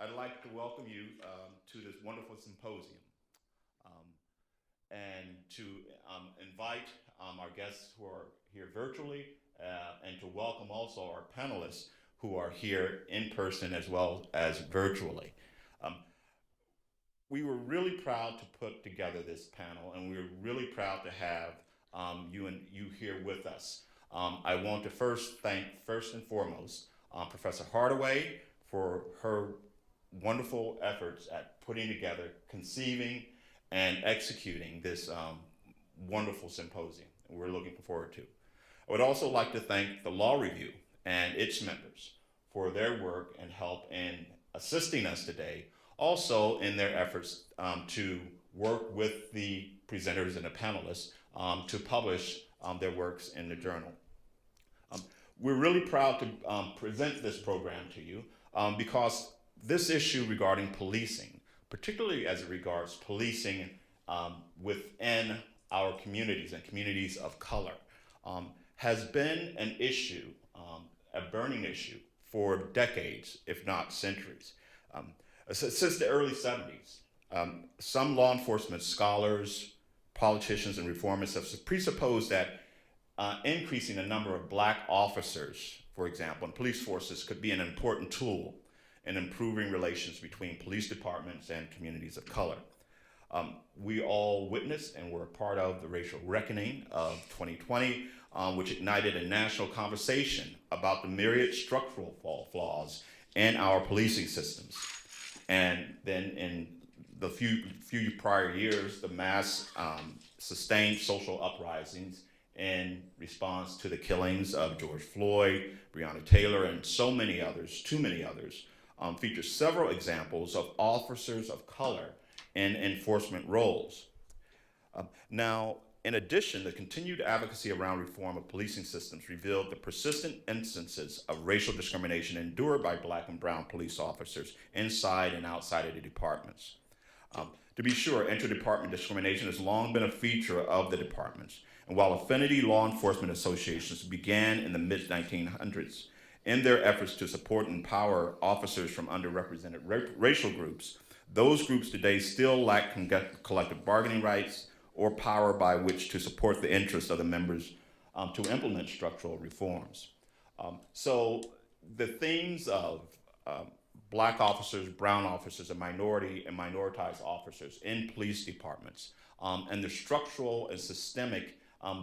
I'd like to welcome you to this wonderful symposium um, and to invite our guests who are here virtually and to welcome also our panelists who are here in person as well as virtually. Um, we were really proud to put together this panel, and we were really proud to have you here with us. I want to first thank, first and foremost, Professor Hardaway for her wonderful efforts at putting together, conceiving, and executing this wonderful symposium. We're looking forward to. I would also like to thank the Law Review and its members for their work and help in assisting us today, also in their efforts to work with the presenters and the panelists to publish their works in the journal. We're really proud to present this program to you because this issue regarding policing, particularly as it regards policing within our communities and communities of color, has been an issue, a burning issue for decades, if not centuries. Since the early 70s, some law enforcement scholars, politicians, and reformists have presupposed that increasing the number of Black officers, for example, in police forces could be an important tool in improving relations between police departments and communities of color. We all witnessed and were a part of the racial reckoning of 2020, which ignited a national conversation about the myriad structural flaws in our policing systems. And then in the few prior years, the mass sustained social uprisings in response to the killings of George Floyd, Breonna Taylor, and so many others, too many others, feature several examples of officers of color in enforcement roles. Now, in addition, the continued advocacy around reform of policing systems revealed the persistent instances of racial discrimination endured by Black and brown police officers inside and outside of the departments. To be sure, inter-department discrimination has long been a feature of the departments, and while affinity law enforcement associations began in the mid-1900s in their efforts to support and empower officers from underrepresented racial groups, those groups today still lack collective bargaining rights or power by which to support the interests of the members to implement structural reforms. So the themes of Black officers, brown officers, and minoritized officers in police departments, and the structural and systemic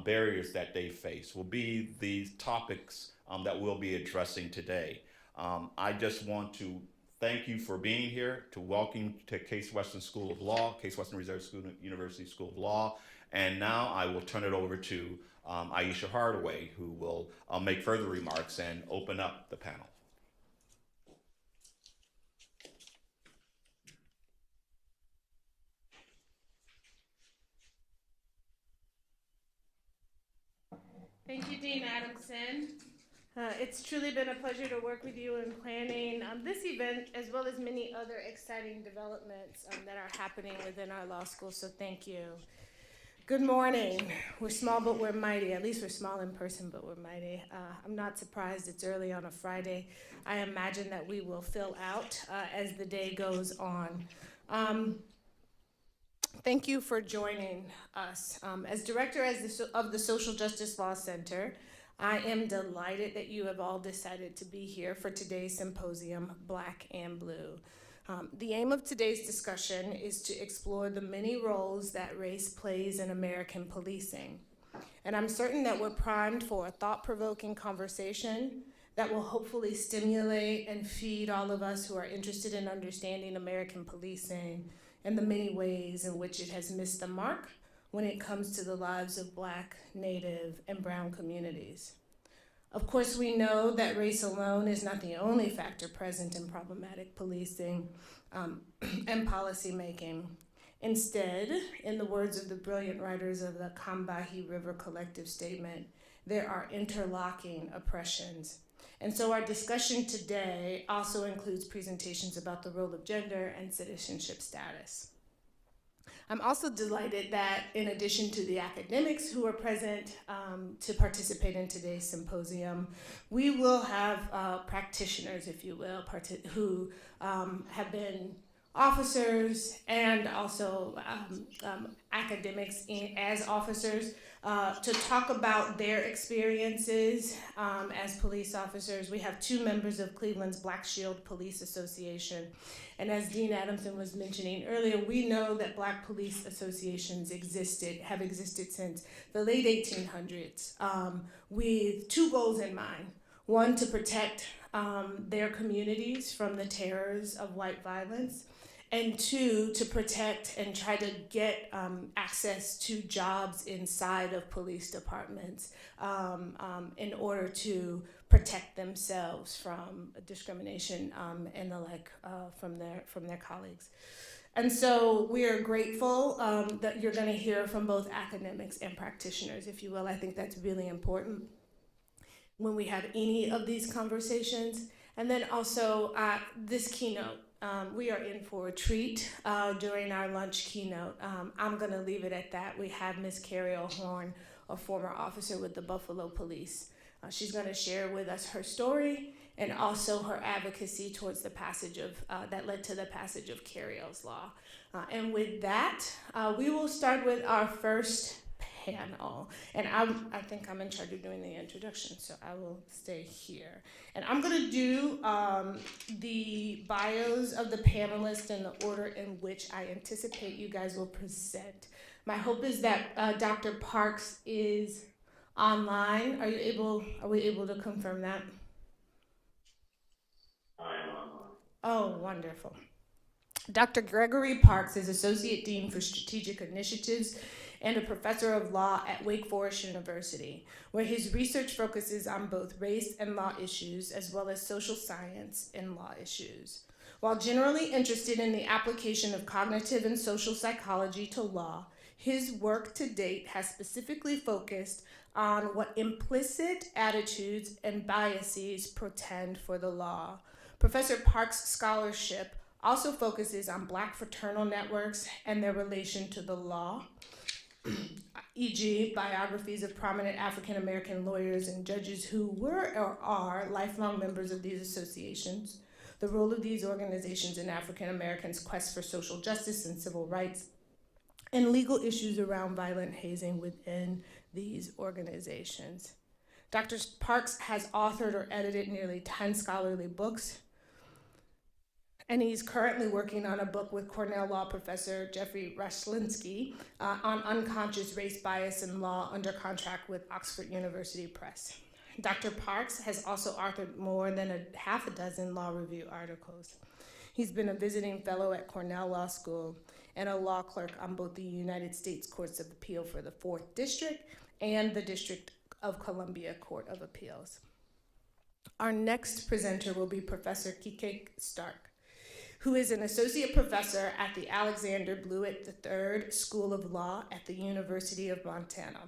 barriers that they face will be the topics that we'll be addressing today. I just want to thank you for being here, to welcome you to Case Western School of Law, Case Western Reserve University School of Law. And now I will turn it over to Aisha Hardaway, who will make further remarks and open up the panel. Thank you, Dean Adamson. It's truly been a pleasure to work with you in planning this event, as well as many other exciting developments that are happening within our law school, so thank you. Good morning. We're small, but we're mighty. At least we're small in person, but we're mighty. I'm not surprised it's early on a Friday. I imagine that we will fill out as the day goes on. Thank you for joining us. As director of the Social Justice Law Center, I am delighted that you have all decided to be here for today's symposium, Black and Blue. The aim of today's discussion is to explore the many roles that race plays in American policing. And I'm certain that we're primed for a thought-provoking conversation that will hopefully stimulate and feed all of us who are interested in understanding American policing and the many ways in which it has missed the mark when it comes to the lives of Black, Native, and brown communities. Of course, we know that race alone is not the only factor present in problematic policing and policymaking. Instead, in the words of the brilliant writers of the Combahee River Collective Statement, there are interlocking oppressions. And so our discussion today also includes presentations about the role of gender and citizenship status. I'm also delighted that in addition to the academics who are present to participate in today's symposium, we will have practitioners, if you will, who have been officers and also academics as officers to talk about their experiences as police officers. We have 2 members of Cleveland's Black Shield Police Association. And as Dean Adamson was mentioning earlier, we know that Black police associations have existed since the late 1800s with 2 goals in mind. One, to protect their communities from the terrors of white violence, and 2, to protect and try to get access to jobs inside of police departments in order to protect themselves from discrimination and the like from their colleagues. And so we are grateful that you're going to hear from both academics and practitioners, if you will. I think that's really important when we have any of these conversations. And then also this keynote. We are in for a treat during our lunch keynote. I'm going to leave it at that. We have Ms. Carrie O'Horn, a former officer with the Buffalo Police. She's going to share with us her story and also her advocacy towards the passage of, that led to the passage of Carriel's Law. And with that, we will start with our first panel. And I think I'm in charge of doing the introduction, so I will stay here. And I'm going to do the bios of the panelists in the order in which I anticipate you guys will present. My hope is that Dr. Parks is online. Are we able to confirm that? I am online. Oh, wonderful. Dr. Gregory Parks is Associate Dean for Strategic Initiatives and a professor of law at Wake Forest University, where his research focuses on both race and law issues, as well as social science and law issues. While generally interested in the application of cognitive and social psychology to law, his work to date has specifically focused on what implicit attitudes and biases portend for the law. Professor Parks' scholarship also focuses on Black fraternal networks and their relation to the law, e.g. biographies of prominent African-American lawyers and judges who were or are lifelong members of these associations, the role of these organizations in African-Americans' quest for social justice and civil rights, and legal issues around violent hazing within these organizations. Dr. Parks has authored or edited nearly 10 scholarly books, and he's currently working on a book with Cornell Law professor Jeffrey Rashlinsky on unconscious race bias in law under contract with Oxford University Press. Dr. Parks has also authored more than half a dozen law review articles. He's been a visiting fellow at Cornell Law School and a law clerk on both the United States Courts of Appeal for the 4th District and the District of Columbia Court of Appeals. Our next presenter will be Professor Kike Stark, who is an associate professor at the Alexander Blewett III School of Law at the University of Montana.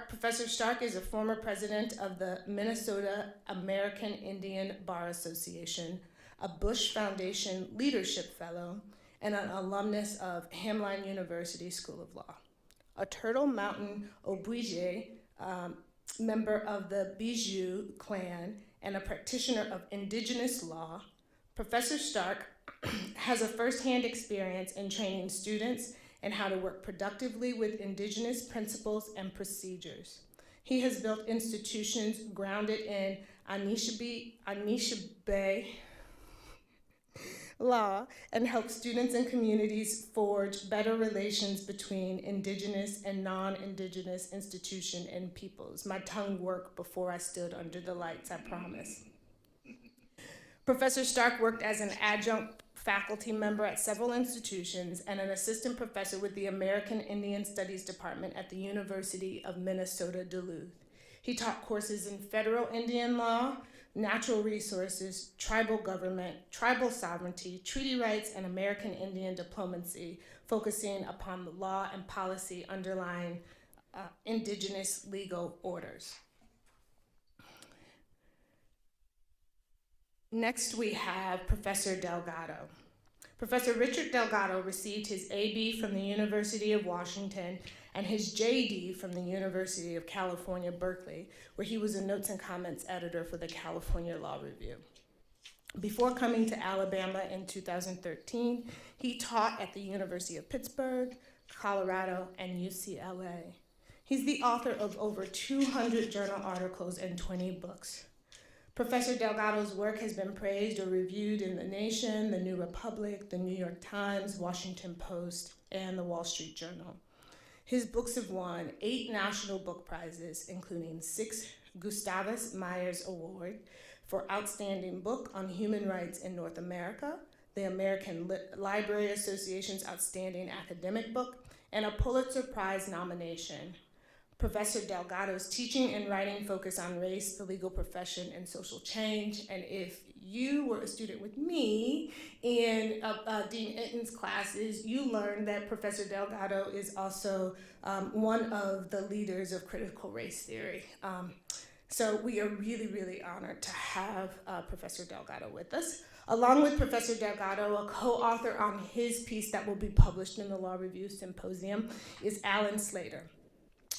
Professor Stark is a former president of the Minnesota American Indian Bar Association, a Bush Foundation Leadership Fellow, and an alumnus of Hamline University School of Law. A Turtle Mountain Obweze, member of the Bijou clan, and a practitioner of indigenous law, Professor Stark has a firsthand experience in training students in how to work productively with indigenous principles and procedures. He has built institutions grounded in Anishinaabe law and helped students and communities forge better relations between indigenous and non-indigenous institutions and peoples. My tongue worked before I stood under the lights, I promise. Professor Stark worked as an adjunct faculty member at several institutions and an assistant professor with the American Indian Studies Department at the University of Minnesota Duluth. He taught courses in federal Indian law, natural resources, tribal government, tribal sovereignty, treaty rights, and American Indian diplomacy, focusing upon the law and policy underlying indigenous legal orders. Next, we have Professor Delgado. Professor Richard Delgado received his AB from the University of Washington and his JD from the University of California, Berkeley, where he was a notes and comments editor for the California Law Review. Before coming to Alabama in 2013, he taught at the University of Pittsburgh, Colorado, and UCLA. He's the author of over 200 journal articles and 20 books. Professor Delgado's work has been praised or reviewed in The Nation, The New Republic, The New York Times, Washington Post, and The Wall Street Journal. His books have won 8 National Book Prizes, including 6 Gustavus Myers Award for Outstanding Book on Human Rights in North America, the American Library Association's Outstanding Academic Book, and a Pulitzer Prize nomination. Professor Delgado's teaching and writing focus on race, the legal profession, and social change. And if you were a student with me in Dean Itten's classes, you learned that Professor Delgado is also one of the leaders of critical race theory. So we are really, really honored to have Professor Delgado with us. Along with Professor Delgado, a co-author on his piece that will be published in the Law Review Symposium is Alan Slater.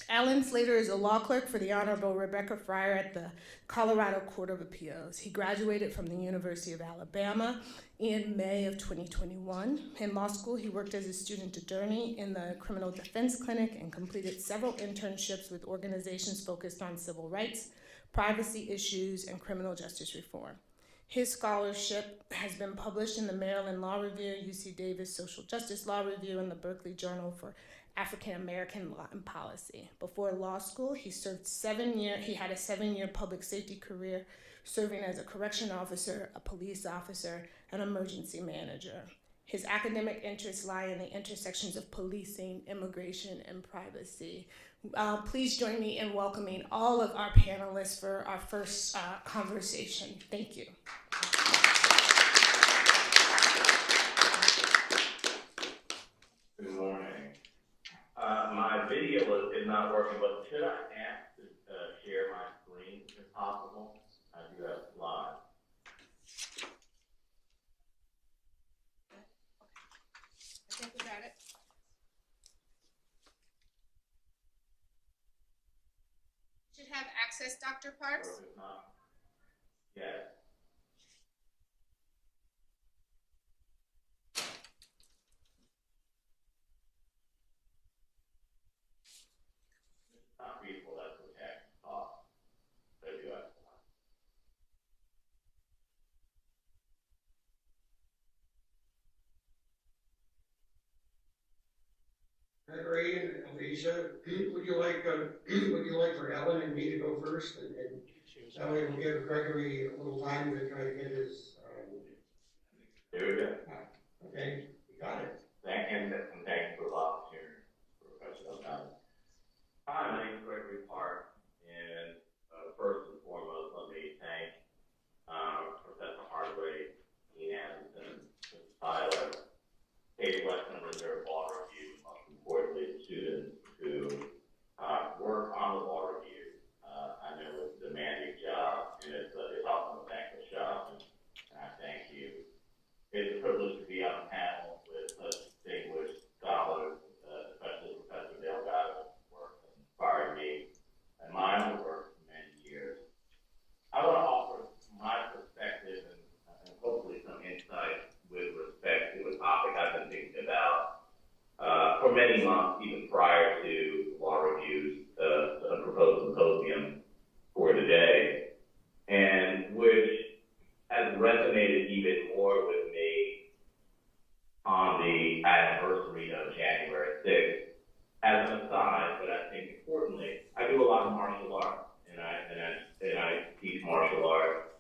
Alan Slater is a law clerk for the Honorable Rebecca Fryer at the Colorado Court of Appeals. He graduated from the University of Alabama in May of 2021. In law school, he worked as a student attorney in the Criminal Defense Clinic and completed several internships with organizations focused on civil rights, privacy issues, and criminal justice reform. His scholarship has been published in the Maryland Law Review, UC Davis Social Justice Law Review, and the Berkeley Journal for African American Law and Policy. Before law school, he had a 7-year public safety career, serving as a correction officer, a police officer, and emergency manager. His academic interests lie in the intersections of policing, immigration, and privacy. Please join me in welcoming all of our panelists for our first conversation. Thank you. Good morning. My video is not working, but should I ask to share my screen if possible? I do have slides. I think we got it. Should have access, Dr. Parks. Or if not, yes. Not readable, that's okay. There you go. Gregory and Alicia, would you like for Ellen and me to go first, and that way we'll give Gregory a little time to try to get his. There we go. Okay, you got it. Thank you for volunteering, Professor Delgado. Hi, my name is Gregory Park, and first and foremost, let me thank Professor Hardaway, Dean Anderson, Mr. Tyler, Katie Weston Reserve Law Review, most importantly, the students who work on the law review. I know it's a demanding job, and it's often a thankless job, and I thank you. It's a privilege to be on a panel with such distinguished scholars, especially Professor Delgado's work has inspired me and my own work for many years. I want to offer my perspective and hopefully some insight with respect to a topic I've been thinking about for many months, even prior to Law Review's proposed symposium for today, and which has resonated even more with me on the anniversary of January 6th. As an aside, but I think importantly, I do a lot of martial arts, and I teach martial arts,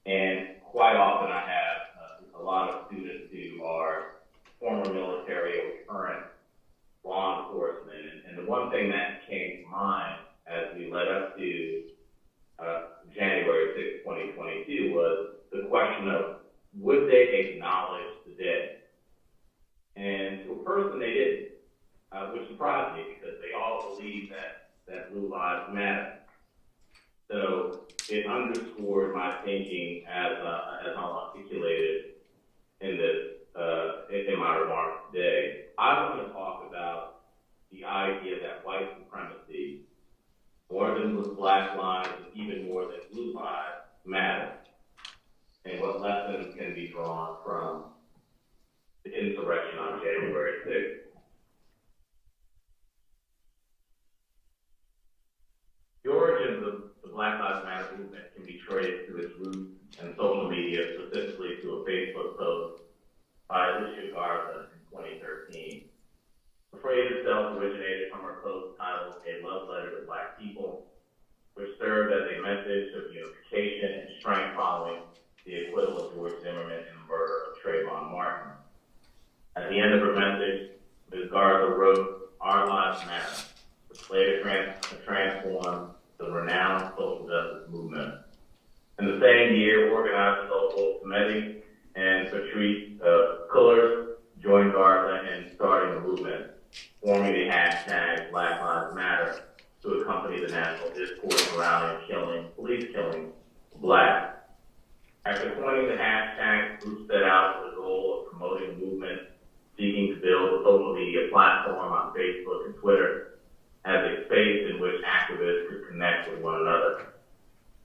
and quite often I have a lot of students who are former military or current law enforcement, and the one thing that came to mind as we led up to January 6, 2022 was the question of would they acknowledge the dead? And to a person they didn't, which surprised me because they all believe that blue lives matter. So it underscored my thinking as I'll articulate it in 6. The origins of the Black Lives Matter movement can be traced to its roots in social media, specifically to a Facebook post by Sioux in 2013. The phrase itself originated from her post titled "A Love Letter to Black People," which served as a message of unification and strength following the acquittal of George Zimmerman and the murder of Trayvon Martin. At the end of her message, Ms. Garza wrote, "Our lives matter." The Slater transformed the renowned social justice movement. In the same year, organizers Opal Committee and Patrice Cullors joined Garza in starting the movement, forming the hashtag Black Lives Matter to accompany the national discourse surrounding police killing of blacks. After coining the hashtag, the group set out with the goal of promoting the movement, seeking to build a social media platform on Facebook and Twitter as a space in which activists could connect with one another.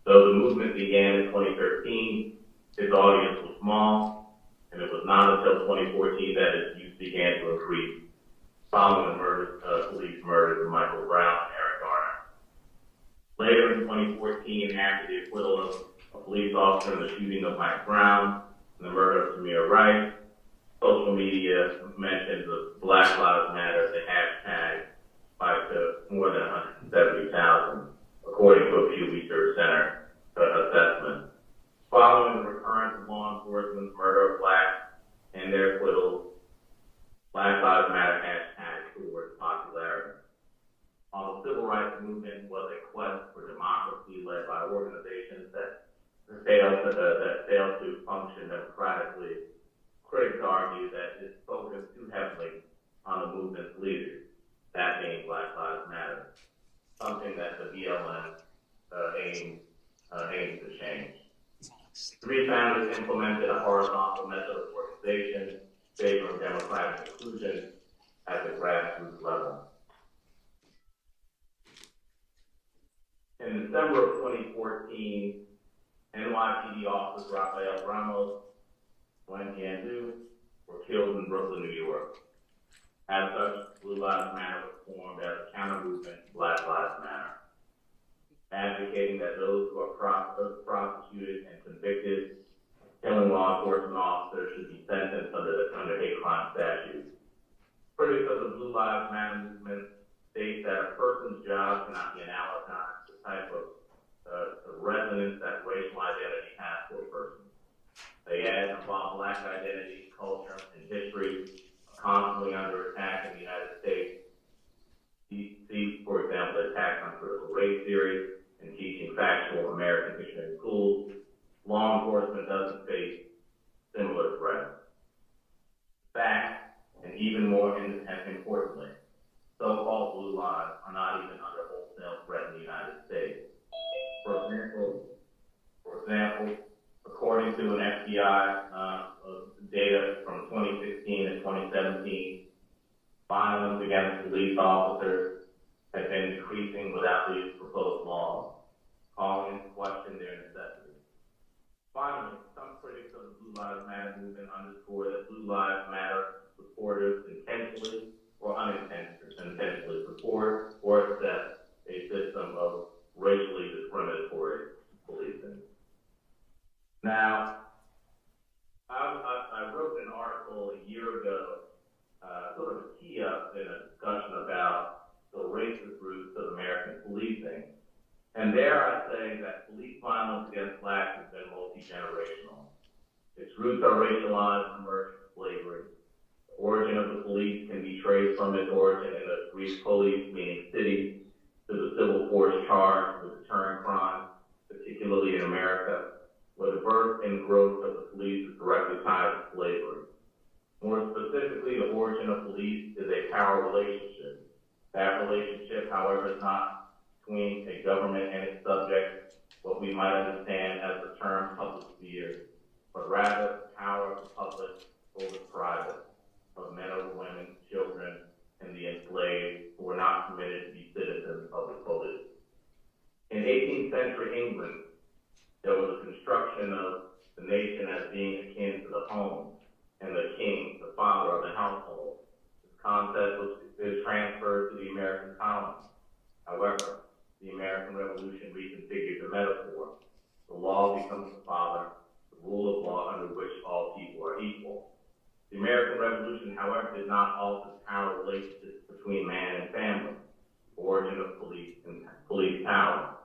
Though the movement began in 2013, its audience was small, and it was not until 2014 that its use began to increase, following the police murders of Michael Brown and Eric Garner. Later in 2014, after the acquittal of a police officer in the shooting of Mike Brown and the murder of Samir Rice, social media mentions of Black Lives Matter, the hashtag, spiked to more than 170,000, according to a Pew Research Center assessment. Following the recurrence of law enforcement's murder of blacks and their acquittals, Black Lives Matter hashtag soared popularity. While the civil rights movement was a quest for democracy led by organizations that failed to function democratically, critics argue that it focused too heavily on the movement's leaders, that being Black Lives Matter, something that the BLM aims to change. Three founders implemented a horizontal method of organization favoring democratic inclusion at the grassroots level. In December of 2014, NYPD officers Rafael Ramos and Gandu were killed in Brooklyn, New York. As such, Blue Lives Matter was formed as a counter-movement to Black Lives Matter, advocating that those who are prosecuted and convicted killing law enforcement officers should be sentenced under hate crime statutes. Critics of the Blue Lives Matter movement state that a person's job cannot be analogized to the type of resonance that racial identity has to a person. They add that while black identity, culture, and history are constantly under attack in the United States, see, for example, attacks on critical race theory and teaching factual American history in schools, law enforcement doesn't face similar threats. In fact, and even more importantly, so-called blue lives are not even under wholesale threat in the United States. For example, according to an FBI data from 2016 and 2017, violence against police officers has been decreasing without these proposed laws, calling into question their necessity. Finally, some critics of the Blue Lives Matter movement underscore that Blue Lives Matter supporters intentionally or unintentionally support or accept a system of racially discriminatory policing. Now, I wrote an article a year ago, sort of a tee up in a discussion about the racist roots of American policing. And there I say that police violence against blacks has been multi-generational. Its roots are racialized and emerged from slavery. The origin of the police can be traced from its origin in the Greek police, meaning city, to the civil force charged with deterring crime, particularly in America, where the birth and growth of the police is directly tied to slavery. More specifically, the origin of police is a power relationship. That relationship, however, is not between a government and its subjects, what we might understand as the term public sphere, but rather power of the public over private, of men over women, children, and the enslaved who were not permitted to be citizens of the police. In 18th century England, there was a construction of the nation as being akin to the home, and the king, the father of the household, is concept is transferred to the American colonies. However, the American Revolution reconfigured the metaphor. The law becomes the father, the rule of law under which all people are equal. The American Revolution, however, did not alter the power relationships between man and family, the origin of police and police power.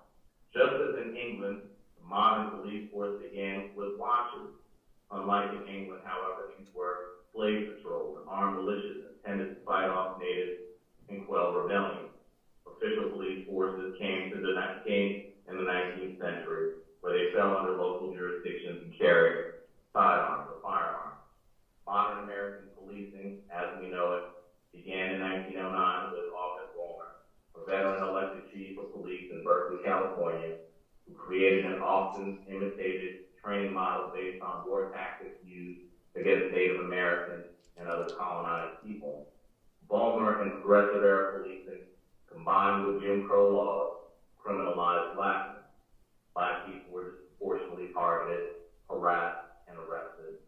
Just as in England, the modern police force began with watches. Unlike in England, however, these were slave patrols and armed militias intended to fight off natives and quell rebellion. Official police forces came in the 19th century, where they fell under local jurisdictions and carried sidearms or firearms. Modern American policing, as we know it, began in 1909 with August Vollmer, a veteran elected chief of police in Berkeley, California, who created an often imitated training model based on war tactics used against Native Americans and other colonized people. Vollmer and progressive era policing, combined with Jim Crow laws, criminalized blackness. Black people were disproportionately targeted, harassed, and arrested.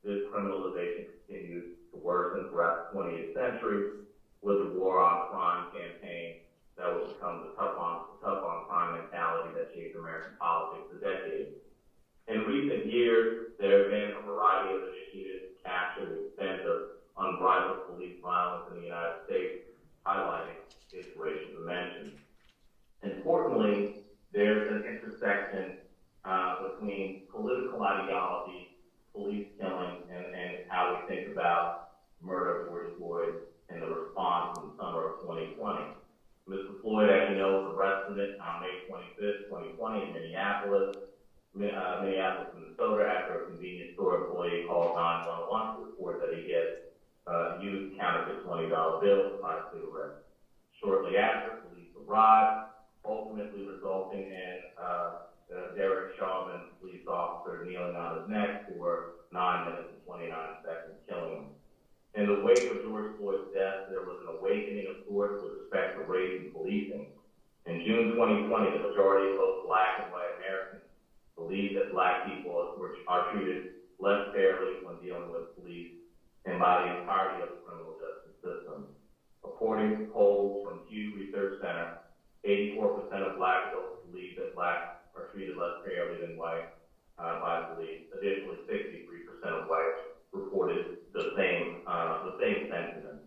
This criminalization continued to worsen throughout the 20th century with the War on Crime campaign that would become the tough on crime mentality that shaped American politics for decades. In recent years, there have been a variety of initiatives to capture the extent of unbridled police violence in the United States, highlighting situations mentioned. Importantly, there's an intersection between political ideology, police killing, and how we think about murder of George Floyd and the response in the summer of 2020. Mr. Floyd, as you know, was arrested on May 25th, 2020 in Minneapolis, Minnesota, after a convenience store employee called 911 to report that he had used counterfeit $20 bills to buy cigarettes. Shortly after, police arrived, ultimately resulting in Derek Chauvin, police officer, kneeling on his neck for 9 minutes and 29 seconds, killing him. In the wake of George Floyd's death, there was an awakening of sorts with respect to race and policing. In June 2020, the majority of both black and white Americans believe that black people are treated less fairly when dealing with police and by the entirety of the criminal justice system. According to polls from Sioux Research Center, 84% of black adults believe that blacks are treated less fairly than white by police. Additionally, 63% of whites reported the same sentiment.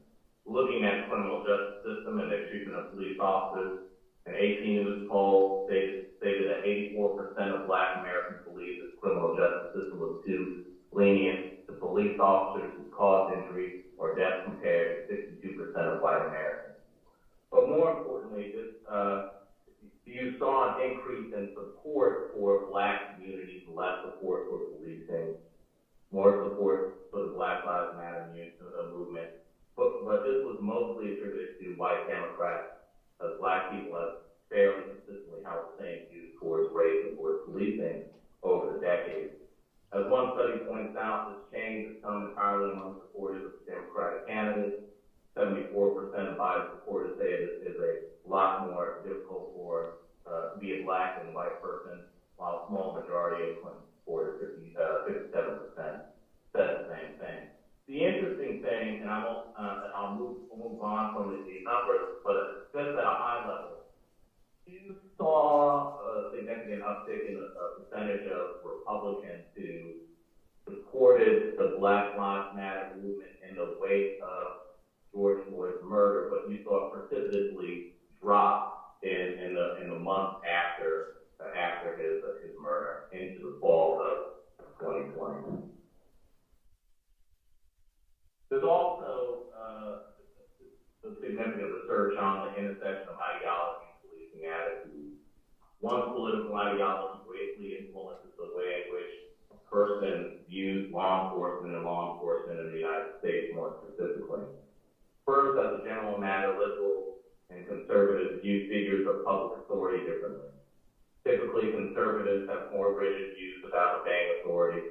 Looking at the criminal justice system and their treatment of police officers, an 18 News poll stated that 84% of black Americans believe that the criminal justice system was too lenient to police officers who caused injury or death, compared to 62% of white Americans. But more importantly, you saw an increase in support for black communities, less support for policing, more support for the Black Lives Matter movement. But this was mostly attributed to white Democrats, as black people have fairly consistently held the same views towards race and towards policing over the decades. As one study points out, this change has come entirely among supporters of the Democratic candidates. 74% of Biden supporters say it is a lot more difficult to be a black and white person, while a small majority of Clinton supporters, 57%, said the same thing. The interesting thing, and I'll move on from the numbers, but just at a high level, you saw a significant uptick in the percentage of Republicans who supported the Black Lives Matter movement in the wake of George Floyd's murder, but you saw a precipitously drop in the month after his murder into the fall of 2020. There's also some significant research on the intersection of ideology and policing attitudes. One political ideology greatly influences the way in which a person views law enforcement and law enforcement in the United States more specifically. First, as a general matter, liberals and conservatives view figures of public authority differently. Typically, conservatives have more rigid views about obeying authority.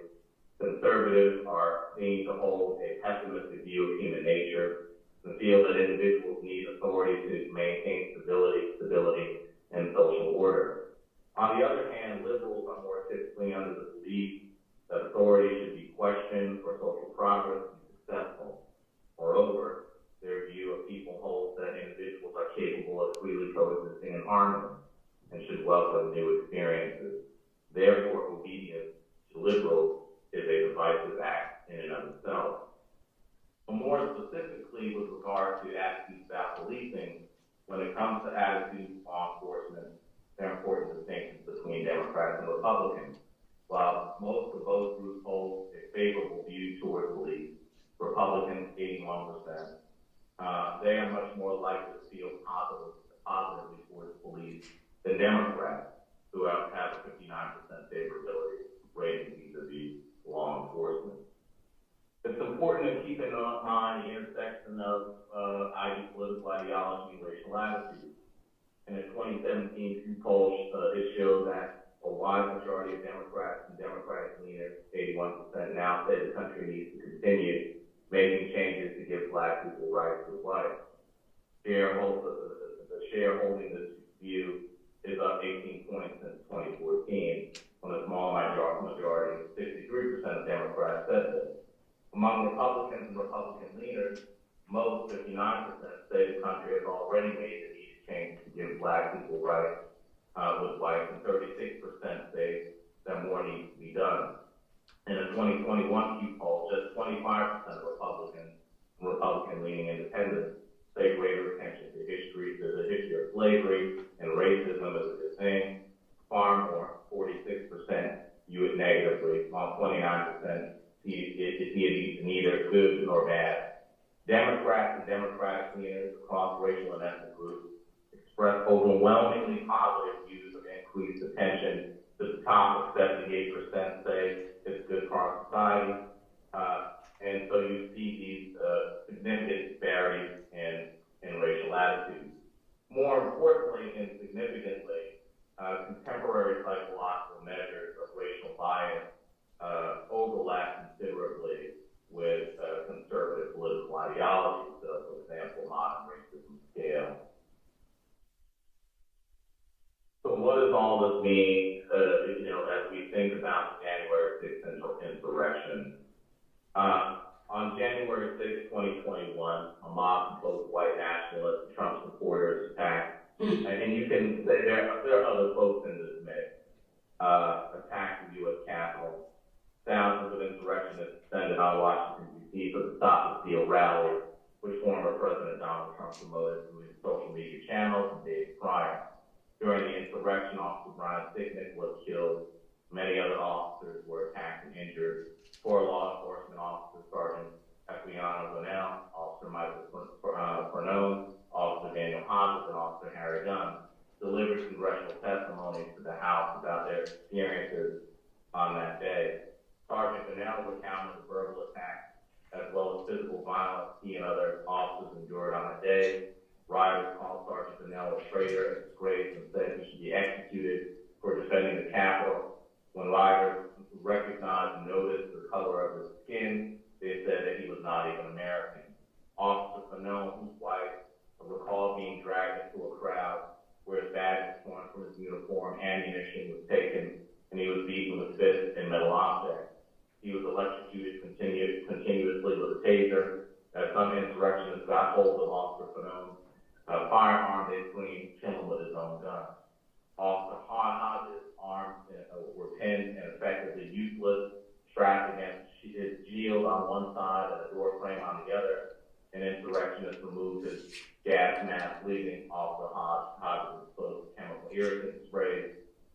Conservatives are seen to hold a pessimistic view of human nature and feel that individuals need authority to maintain stability, and social order. On the other hand, liberals are more typically under the belief that authority should be questioned for social progress to be successful. Moreover, their view harm them and should welcome new experiences. Therefore, obedience to liberals is a divisive act in and of itself. But more specifically, with regard to attitudes about policing, when it comes to attitudes of law enforcement, there are important distinctions between Democrats and Republicans. While most of both groups hold a favorable view toward police, Republicans 81%, they are much more likely to feel positively towards police than Democrats, who have a 59% favorability rating vis-a-vis law enforcement. It's important to keep in mind the intersection of political ideology and racial attitudes. In a 2017 Pew poll, it showed that a wide majority of Democrats and Democratic leaners, 81%, now say the country needs to continue making changes to give Black people rights as whites. The share holding this view is up 18 points since 2014, when a small majority, 63% of Democrats said this. Among Republicans and Republican leaders, most, 59%, say the country has already made the needed change to give Black people rights with whites, and 36% say that more needs to be done. In a 2021 Pew poll, just 25% of Republicans and Republican-leaning independents pay greater attention to history. There's a history of slavery and racism as a good thing. Far more, 46% view it negatively, while 29% see it neither good nor bad. Democrats and Democratic leaders across racial and ethnic groups express overwhelmingly positive views of increased attention. To the top of 78% say it's good for our society. And so you see these significant disparities in racial attitudes. More importantly and significantly, contemporary psychological measures of racial bias overlap considerably with conservative political ideologies, for example, modern racism scale. So what does all this mean, as we think about the January 6th insurrection? On January 6, 2021, a mob composed of white nationalists and Trump supporters attacked, and you can say there are other folks in this mix, attacked the U.S. Capitol. Thousands of insurrectionists descended on Washington, D.C. for the Stop the Steal rally, which former President Donald Trump promoted through his social media channels and days prior. During the insurrection, Officer Brian Sicknick was killed. Many other officers were attacked and injured. 4 law enforcement officers, Sergeant Equiano Bonnell, Officer Michael Fernone, Officer Daniel Hodges, and Officer Harry Dunn, delivered congressional testimonies to the House about their experiences on that day. Sergeant Bonnell recounted the verbal attacks as well as physical violence he and other officers endured on that day. Rioters called Sergeant Bonnell a traitor and disgraced and said he should be executed for defending the Capitol. When rioters recognized and noticed the color of his skin, they said that he was not even American. Officer Fernone, whose wife recalled being dragged into a crowd where his badge was torn from his uniform, ammunition was taken, and he was beaten with fists and metal objects. He was electrocuted continuously with a taser. As some insurrectionists got hold of Officer Fernone's firearm, they screamed, kill him with his own gun. Officer Hodges' arms were pinned and effectively useless, strapped against his shield on one side and a door frame on the other. An insurrectionist removed his gas mask, leaving Officer Hodges exposed to chemical irritant sprayed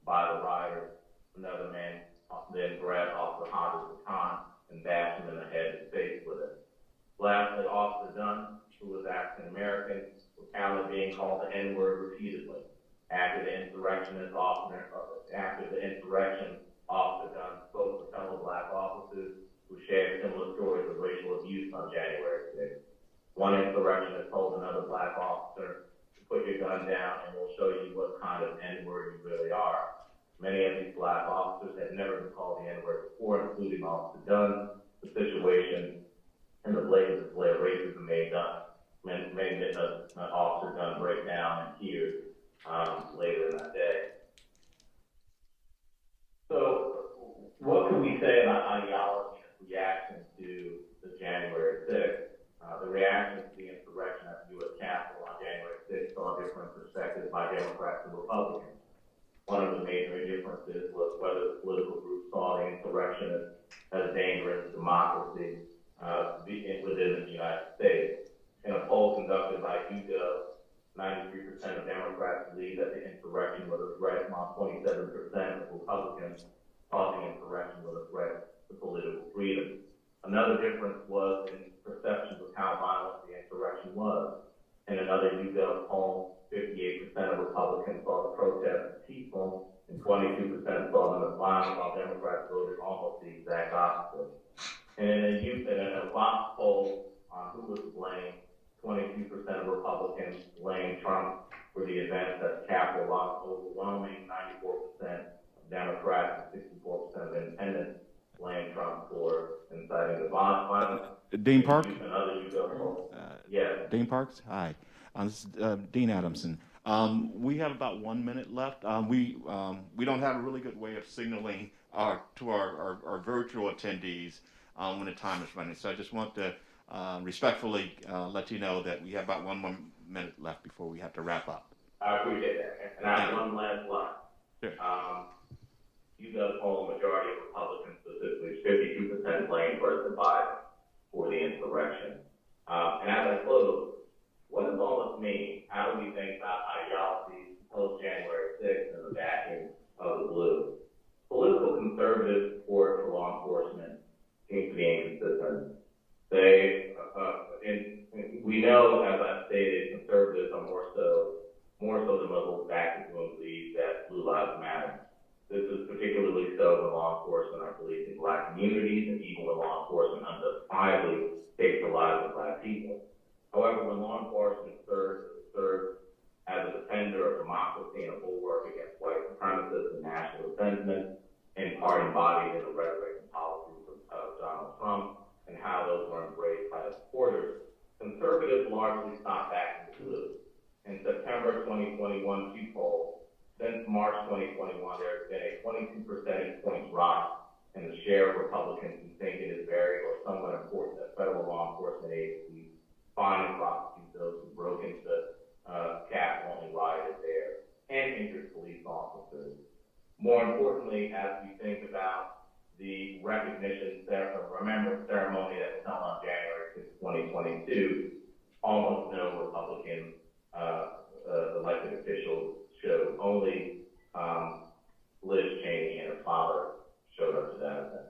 by the rioters. Another man then grabbed Officer Hodges' baton and bashed him in the head and face with it. Lastly, Officer Dunn, who was African American, recounted being called the N-word repeatedly. After the insurrection, Officer Dunn spoke to fellow Black officers who shared similar stories of racial abuse on January 6th. One insurrectionist told another Black officer to put your gun down and we'll show you what kind of N-word you really are. Many of these Black officers had never been called the N-word before, including Officer Dunn. The situation and the blatant display of racism made Officer Dunn break down in tears later in that day. So, what can we say about ideology and reaction to the January 6th? The reaction to the insurrection at the U.S. Capitol on January 6th saw different perspectives by Democrats and within the United States. In a poll conducted by YouGov, 93% of Democrats believe that the insurrection was a threat, while 27% of Republicans thought the insurrection was a threat to political freedom. Another difference was in perceptions of how violent the insurrection was. In another YouGov poll, 58% of Republicans saw the protest as peaceful, and 22% saw them as violent, while Democrats voted almost the exact opposite. And in a Vox poll on who was to blame, 22% of Republicans blamed Trump for the events at the Capitol, while overwhelming 94% of Democrats and 64% of independents blamed Trump for inciting the violence. Dean Park? Another YouGov poll. Yes. Dean Parks? Hi. This is Dean Adamson. We have about 1 minute left. We don't have a really good way of signaling to our virtual attendees when the time is running. So I just want to respectfully let you know that we have about 1 more minute left before we have to wrap up. I appreciate that. And I have one last line. Sure. YouGov poll majority of Republicans, specifically 52% blame President Biden for the insurrection. And as I close, what does all this mean? How do we think about ideology post-January 6th and the backing of the blue? Political conservative support for law enforcement seems to be inconsistent. We know, as I've stated, conservatives are more so the Muslim backers who believe that blue lives matter. This is particularly so when law enforcement are policing Black communities, and even when law enforcement unjustifiably takes the lives of Black people. However, when law enforcement serves as a defender of democracy and a bulwark against white supremacists and national resentment, in part embodied in the rhetoric and policies of Donald Trump, and how those were embraced by his supporters, conservatives largely stopped backing the blue. In September 2021 Pew poll, since March 2021, there has been a 22 percentage point drop in the share of Republicans who think it is very or somewhat important that federal law enforcement agencies find and prosecute those who broke into Capitol and rioted there, and injured police officers. More importantly, as we think about the recognition remembrance ceremony that was held on January 6, 2022, almost no Republican elected officials showed. Only Liz Cheney and her father showed up to that event.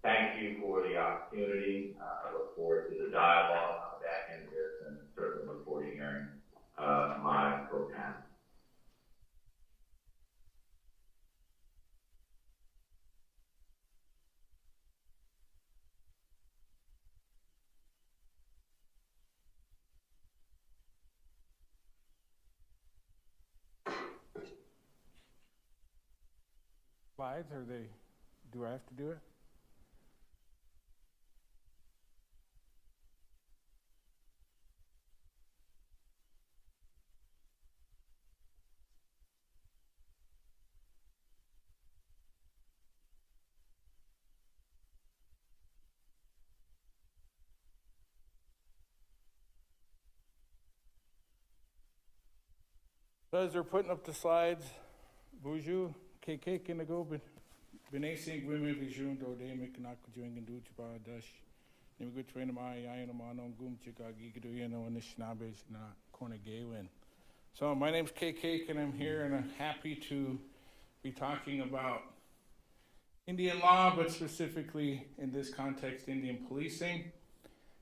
Thank you for the opportunity. I look forward to the dialogue on the back end of this, and certainly look forward to hearing my co-panel. Slides, or do I have to do it? So as they're putting up the slides, bonjour, KK can go, but Benesing women vision do they make not doing and do to dash. Never good train my eye and my own goom chicagi do you know in the schnabish not corner gay win. So my name's KK and I'm here and I'm happy to be talking about Indian law, but specifically in this context, Indian policing.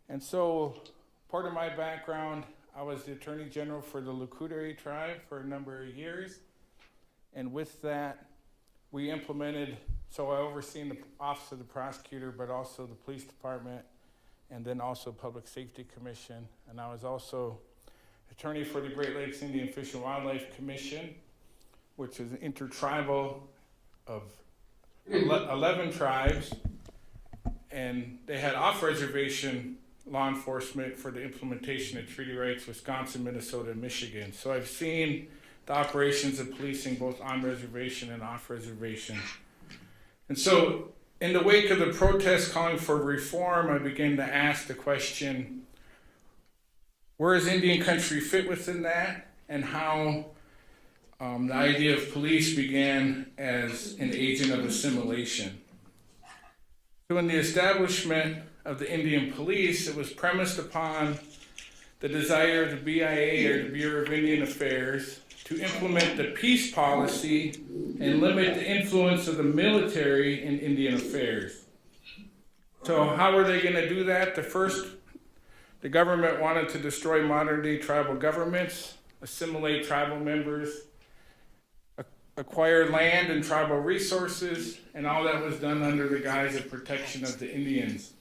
And so part of my background, I was the Attorney General for the Lakota tribe for a number of years. And with that, we implemented, so I overseen the Office of the Prosecutor, but also the Police Department, and then also Public Safety Commission. And I was also attorney for the Great Lakes Indian Fish and Wildlife Commission, which is intertribal of 11 tribes. And they had off-reservation law enforcement for the implementation of treaty rights, Wisconsin, Minnesota, and Michigan. So I've seen the operations of policing both on reservation and off reservation. And so in the wake of the protests calling for reform, I began to ask the question, where does Indian country fit within that, and how the idea of police began as an agent of assimilation. So in the establishment of the Indian Police, it was premised upon the desire of the BIA, or the Bureau of Indian Affairs, to implement the peace policy and limit the influence of the military in Indian affairs. So how were they going to do that? The government wanted to destroy modern-day tribal governments, assimilate tribal members, acquire land and tribal resources, and all that was done under the guise of protection of the Indians.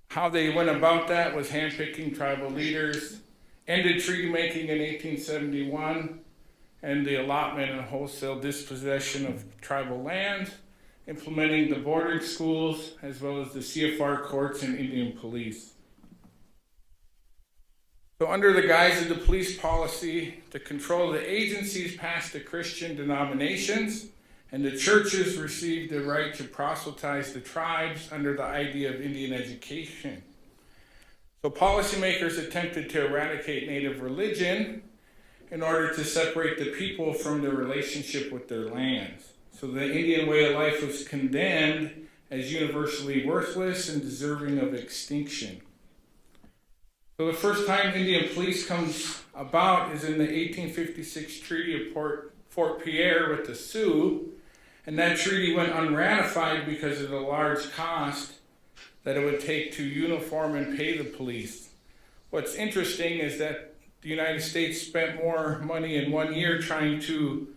How they went about that was handpicking tribal leaders, ended treaty making in 1871, and the allotment and wholesale dispossession of tribal lands, implementing the boarding schools, as well as the CFR courts and Indian police. So under the guise of the police policy to control the agencies passed to Christian denominations, and the churches received the right to proselytize the tribes under the idea of Indian education. So policymakers attempted to eradicate native religion in order to separate the people from their relationship with their lands. So the Indian way of life was condemned as universally worthless and deserving of extinction. So the first time Indian police comes about is in the 1856 Treaty of Fort Pierre with the Sioux, and that treaty went unratified because of the large cost that it would take to uniform and pay the police. What's interesting is that the United States spent more money in 1 year trying to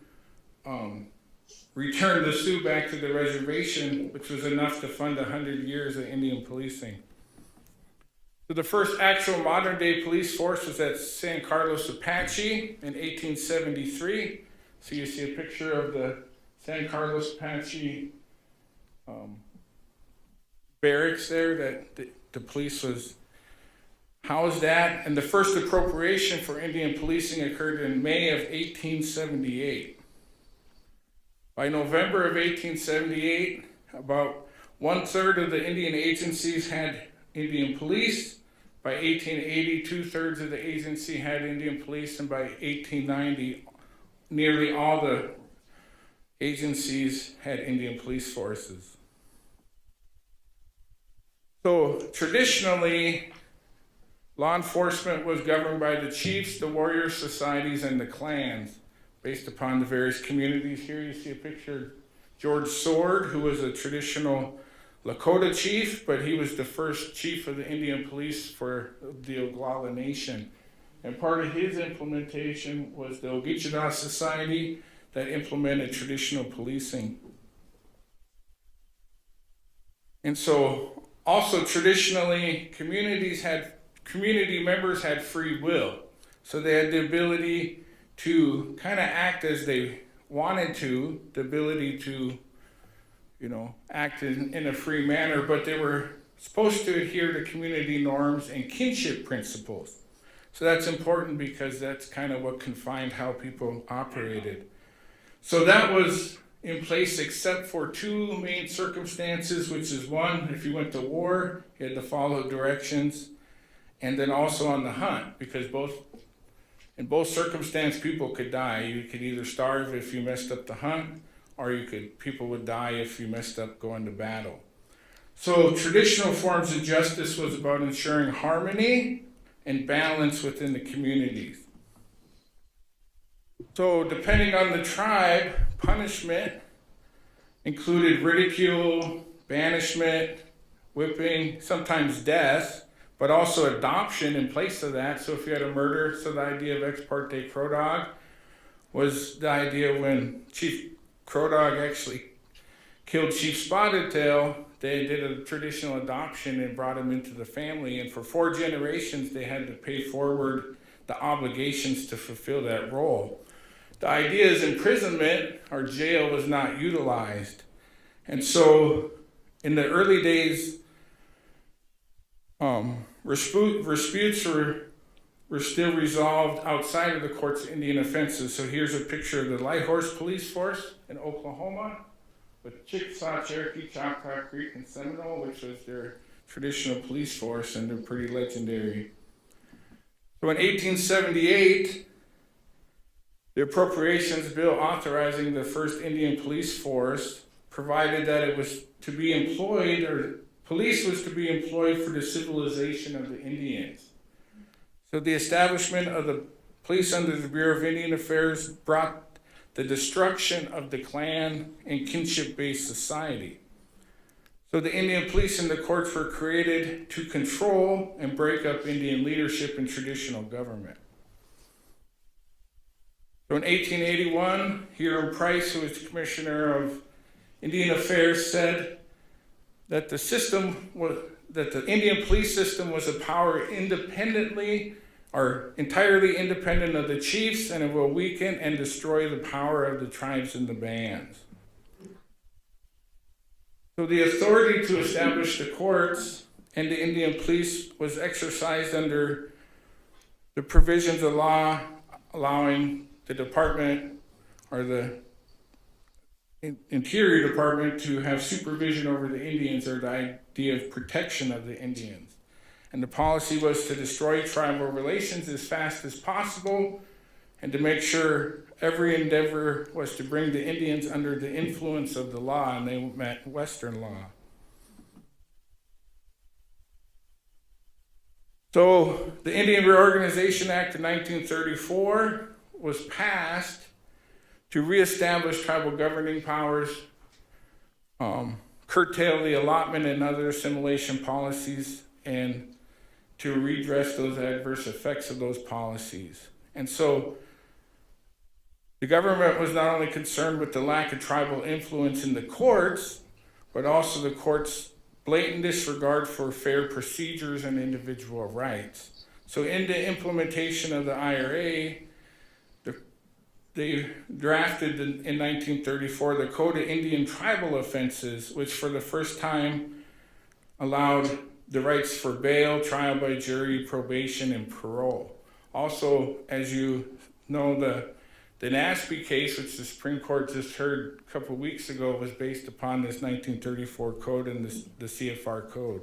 return the Sioux back to the reservation, which was enough to fund 100 years of Indian policing. So the first actual modern-day police force was at San Carlos Apache in 1873. So you see a picture of the San Carlos Apache barracks there that the police was housed at, and the first appropriation for Indian policing occurred in May of 1878. By November of 1878, about 1/3 of the Indian agencies had Indian police. By 1880, 2/3 of the agency had Indian police, and by 1890, nearly all the agencies had Indian police forces. So traditionally, law enforcement was governed by the chiefs, the warrior societies, and the clans, based upon the various communities. Here you see a picture of George Sword, who was a traditional Lakota chief, but he was the first chief of the Indian police for the Oglala Nation. And part of his implementation was the Ogichida Society that implemented traditional policing. And so also traditionally, community members had free will. So they had the ability to kind of act as they wanted to, the ability to, act in a free manner, but they were supposed to adhere to community norms and kinship principles. So that's important because that's kind of what confined how people operated. So that was in place except for two main circumstances, which is one, if you went to war, you had to follow directions, and then also on the hunt, because in both circumstances, people could die. You could either starve if you messed up the hunt, or people would die if you messed up going to battle. So traditional forms of justice was about ensuring harmony and balance within the communities. So depending on the tribe, punishment included ridicule, banishment, whipping, sometimes death, but also adoption in place of that. So if you had a murder, so the idea of ex parte Crow Dog was the idea when Chief Crow Dog actually killed Chief Spotted Tail, they did a traditional adoption and brought him into the family. And for 4 generations, they had to pay forward the obligations to fulfill that role. The idea is imprisonment or jail was not utilized. And so in the early days, disputes were still resolved outside of the courts of Indian offenses. So here's a picture of the Light Horse Police Force in Oklahoma with Chickasaw, Cherokee, Choctaw Creek, and Seminole, which was their traditional police force, and they're pretty legendary. So in 1878, the Appropriations Bill authorizing the first Indian police force provided that it was to be employed or police was to be employed for the civilization of the Indians. So the establishment of the police under the Bureau of Indian Affairs brought the destruction of the clan and kinship-based society. So the Indian police and the courts were created to control and break up Indian leadership and traditional government. So in 1881, Hiram Price, who was Commissioner of Indian Affairs, said that the Indian police system was a power independently or entirely independent of the chiefs, and it will weaken and destroy the power of the tribes and the bands. So the authority to establish the courts and the Indian police was exercised under the provisions of law allowing the department or the Interior Department to have supervision over the Indians, or the idea of protection of the Indians. And the policy was to destroy tribal relations as fast as possible and to make sure every endeavor was to bring the Indians under the influence of the law, and they meant Western law. So the Indian Reorganization Act of 1934 was passed to reestablish tribal governing powers, curtail the allotment and other assimilation policies, and to redress those adverse effects of those policies. And so the government was not only concerned with the lack of tribal influence in the courts, but also the courts' blatant disregard for fair procedures and individual rights. So in the implementation of the IRA, they drafted in 1934 the Code of Indian Tribal Offenses, which for the first time allowed the rights for bail, trial by jury, probation, and parole. Also, as you know, the NASB case, which the Supreme Court just heard a couple weeks ago, was based upon this 1934 code and the CFR code.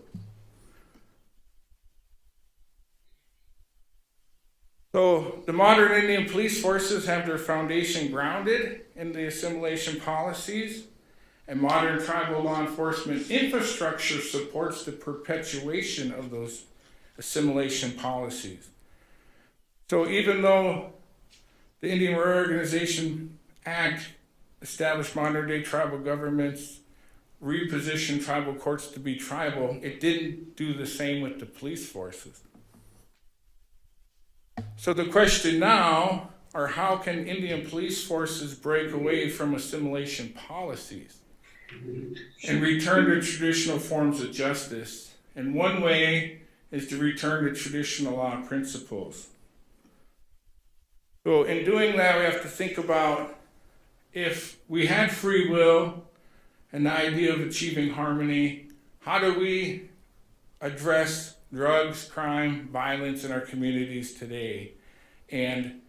So the modern Indian police forces have their foundation grounded in the assimilation policies, and modern tribal law enforcement infrastructure supports the perpetuation of those assimilation policies. So even though the Indian Reorganization Act established modern-day tribal governments, repositioned tribal courts to be tribal, it didn't do the same with the police forces. So the question now are, how can Indian police forces break away from assimilation policies and return to traditional forms of justice? And one way is to return to traditional law principles. So in doing that, we have to think about, if we had free will and the idea of achieving harmony, how do we address drugs, crime, violence in our communities today? And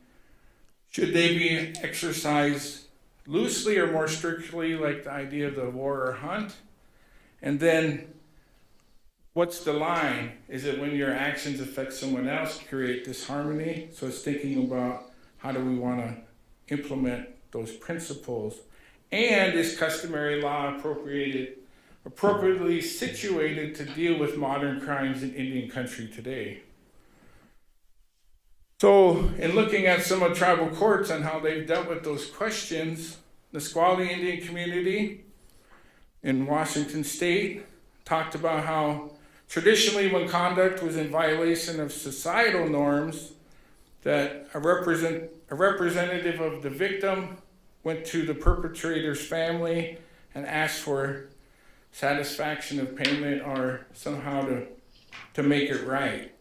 should they be exercised loosely or more strictly, like the idea of the war or hunt? And then what's the line? Is it when your actions affect someone else, create disharmony? So it's thinking about, how do we want to implement those principles? And is customary law appropriately situated to deal with modern crimes in Indian country today? So in looking at some of tribal courts and how they've dealt with those questions, the Squaw Indian community in Washington State talked about how traditionally when conduct was in violation of societal norms, that a representative of the victim went to the perpetrator's family and asked for satisfaction of payment or somehow to make it right.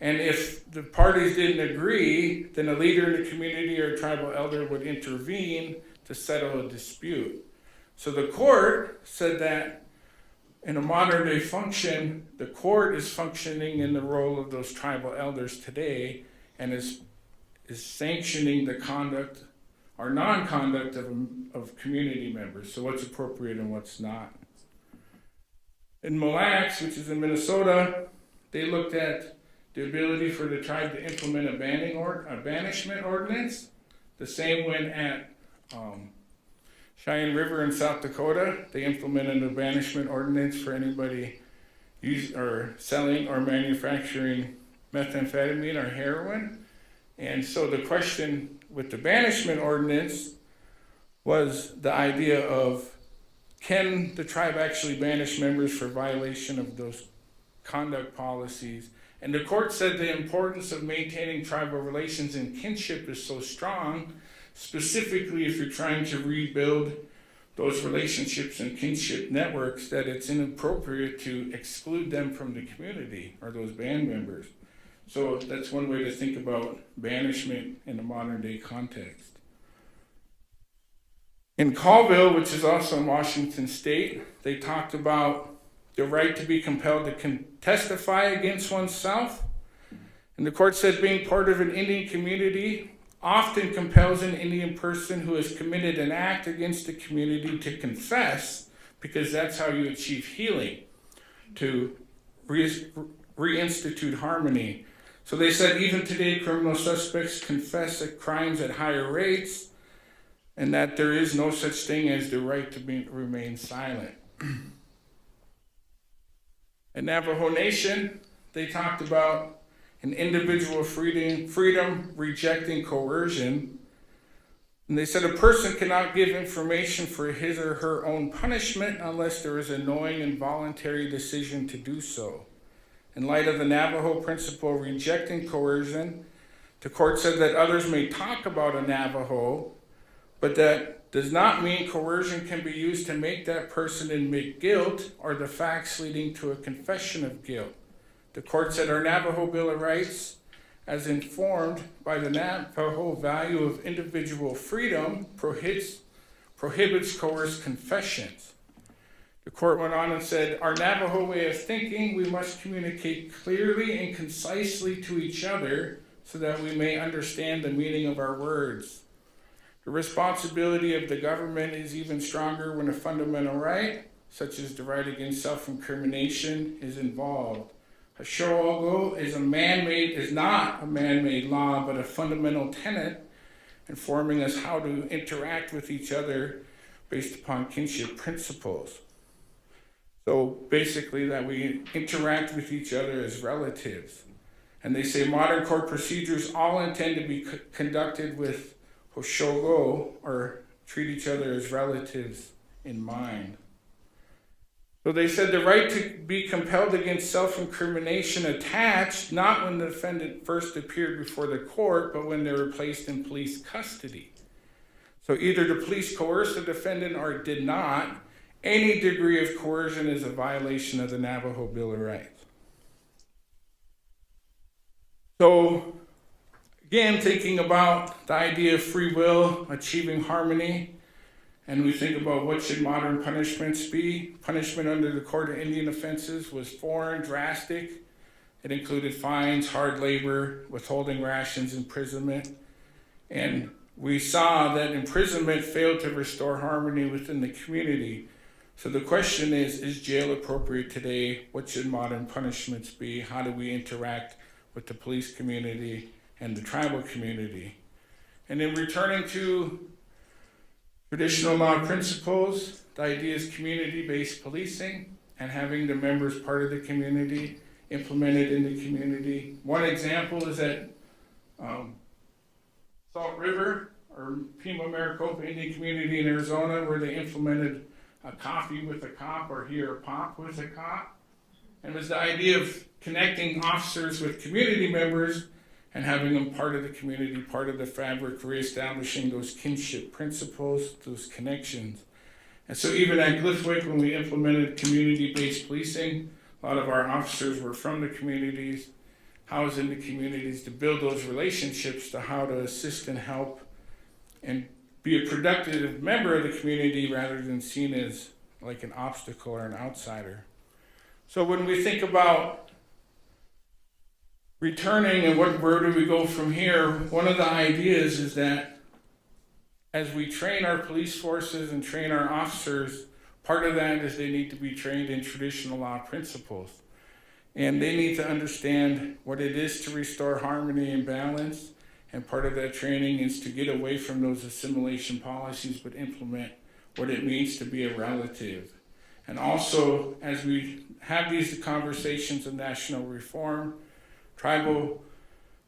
And if the parties didn't agree, then a leader in the community or a tribal elder would intervene to settle a dispute. So the court said that in a modern day function, the court is functioning in the role of those tribal elders today, and is sanctioning the conduct or non-conduct of community members. So what's appropriate and what's not. In Mille Lacs, which is in Minnesota, they looked at the ability for the tribe to implement a banishment ordinance. The same went at Cheyenne River in South Dakota. They implemented a banishment ordinance for anybody selling or manufacturing methamphetamine or heroin. And so the question with the banishment ordinance was the idea of, can the tribe actually banish members for violation of those conduct policies? And the court said the importance of maintaining tribal relations and kinship is so strong, specifically if you're trying to rebuild those relationships and kinship networks, that it's inappropriate to exclude them from the community or those band members. So that's one way to think about banishment in a modern day context. In Colville, which is also in Washington State, they talked about the right to be compelled to testify against oneself. And the court said being part of an Indian community often compels an Indian person who has committed an act against the community to confess, because that's how you achieve healing, to reinstitute harmony. So they said even today criminal suspects confess crimes at higher rates, and that there is no such thing as the right to remain silent. In Navajo Nation, they talked about an individual freedom rejecting coercion. And they said a person cannot give information for his or her own punishment unless there is a knowing and voluntary decision to do so. In light of the Navajo principle rejecting coercion, the court said that others may talk about a Navajo, but that does not mean coercion can be used to make that person admit guilt or the facts leading to a confession of guilt. The court said our Navajo Bill of Rights, as informed by the Navajo value of individual freedom, prohibits coerced confessions. The court went on and said, our Navajo way of thinking, we must communicate clearly and concisely to each other so that we may understand the meaning of our words. The responsibility of the government is even stronger when a fundamental right, such as the right against self-incrimination, is involved. Hasho'ogo is not a man-made law, but a fundamental tenet informing us how to interact with each other based upon kinship principles. So basically that we interact with each other as relatives. And they say modern court procedures all intend to be conducted with Hoshogo, or treat each other as relatives, in mind. So they said the right to be compelled against self-incrimination attached not when the defendant first appeared before the court, but when they were placed in police custody. So either the police coerced the defendant or did not. Any degree of coercion is a violation of the Navajo Bill of Rights. So again, thinking about the idea of free will, achieving harmony, and we think about what should modern punishments be. Punishment under the Code of Indian Offenses was foreign, drastic. It included fines, hard labor, withholding rations, imprisonment. And we saw that imprisonment failed to restore harmony within the community. So the question is jail appropriate today? What should modern punishments be? How do we interact with the police community and the tribal community? And in returning to traditional law principles, the idea is community-based policing and having the members part of the community, implemented in the community. One example is at Salt River, or Pima Maricopa Indian Community in Arizona, where they implemented a coffee with a cop, or here a pop with a cop. And it was the idea of connecting officers with community members and having them part of the community, part of the fabric, reestablishing those kinship principles, those connections. And so even at Glyphwick, when we implemented community-based policing, a lot of our officers were from the communities, housed in the communities, to build those relationships to how to assist and help and be a productive member of the community rather than seen as like an obstacle or an outsider. So when we think about returning and where do we go from here, one of the ideas is that as we train our police forces and train our officers, part of that is they need to be trained in traditional law principles. And they need to understand what it is to restore harmony and balance. And part of that training is to get away from those assimilation policies, but implement what it means to be a relative. And also, as we have these conversations of national reform, tribal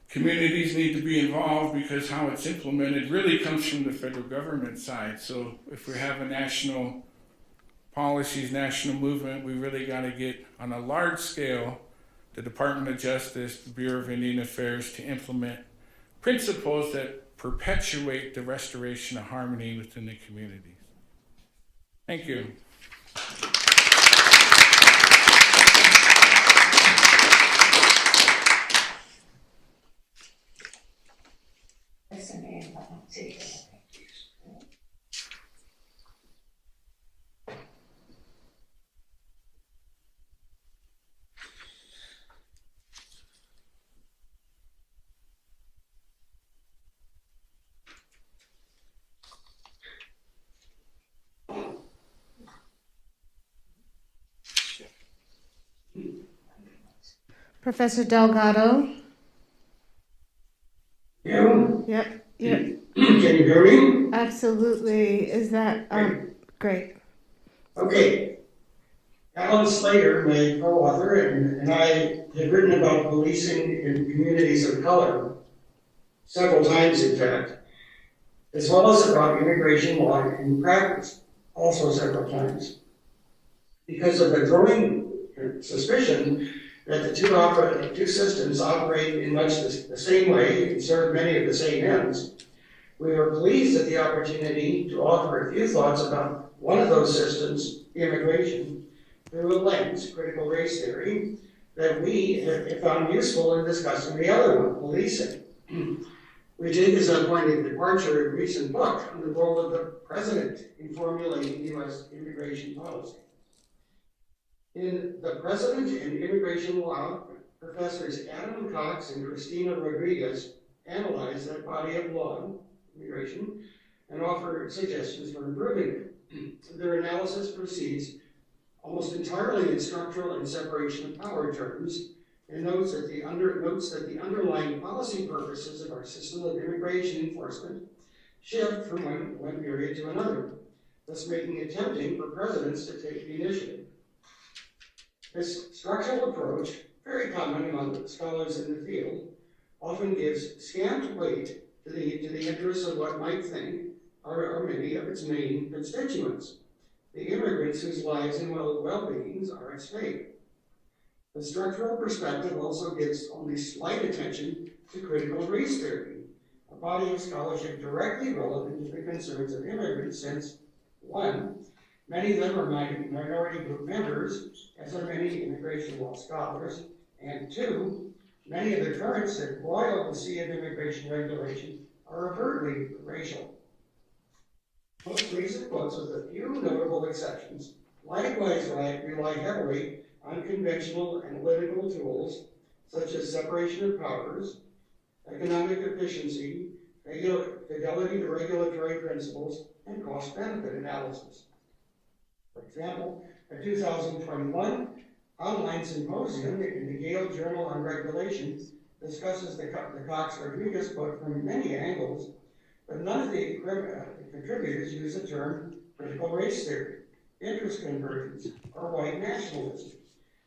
communities need to be involved because how it's implemented really comes from the federal government side. So if we have a national policies, national movement, we really got to get on a large scale the Department of Justice, the Bureau of Indian Affairs to implement principles that perpetuate the restoration of harmony within the communities. Thank you. Professor Delgado. Yeah. Yep. Yep. Can you hear me? Absolutely. Is that great? Okay. Alan Slater, my co-author, and I have written about policing in communities of color several times, in fact, as well as about immigration law in practice, also several times. Because of the growing suspicion that the two systems operate in much the same way and serve many of the same ends, we are pleased at the opportunity to offer a few thoughts about one of those systems, immigration, through a lens, critical race theory, that we have found useful in discussing the other one, policing. We take as a point of departure a recent book on the role of the president in formulating U.S. immigration policy. In The President and Immigration Law, Professors Adam Cox and Christina Rodriguez analyze that body of law, immigration, and offer suggestions for improving it. Their analysis proceeds almost entirely in structural and separation of power terms, and notes that the underlying policy purposes of our system of immigration enforcement shift from one period to another, thus making it tempting for presidents to take the initiative. This structural approach, very common among scholars in the field, often gives scant weight to the interests of what might think are many of its main constituents, the immigrants whose lives and well-beings are at stake. The structural perspective also gives only slight attention to critical race theory, a body of scholarship directly relevant to the concerns of immigrants since, one, many of them are minority group members, as are many immigration law scholars, and two, many of the currents that roil the sea of immigration regulation are overtly racial. Most recent quotes, with a few notable exceptions, likewise rely heavily on conventional analytical tools such as separation of powers, economic efficiency, fidelity to regulatory principles, and cost-benefit analysis. For example, a 2021 online symposium in the Yale Journal on Regulation discusses the Cox-Rodriguez book from many angles, but none of the contributors use the term critical race theory, interest convergence, or white nationalism,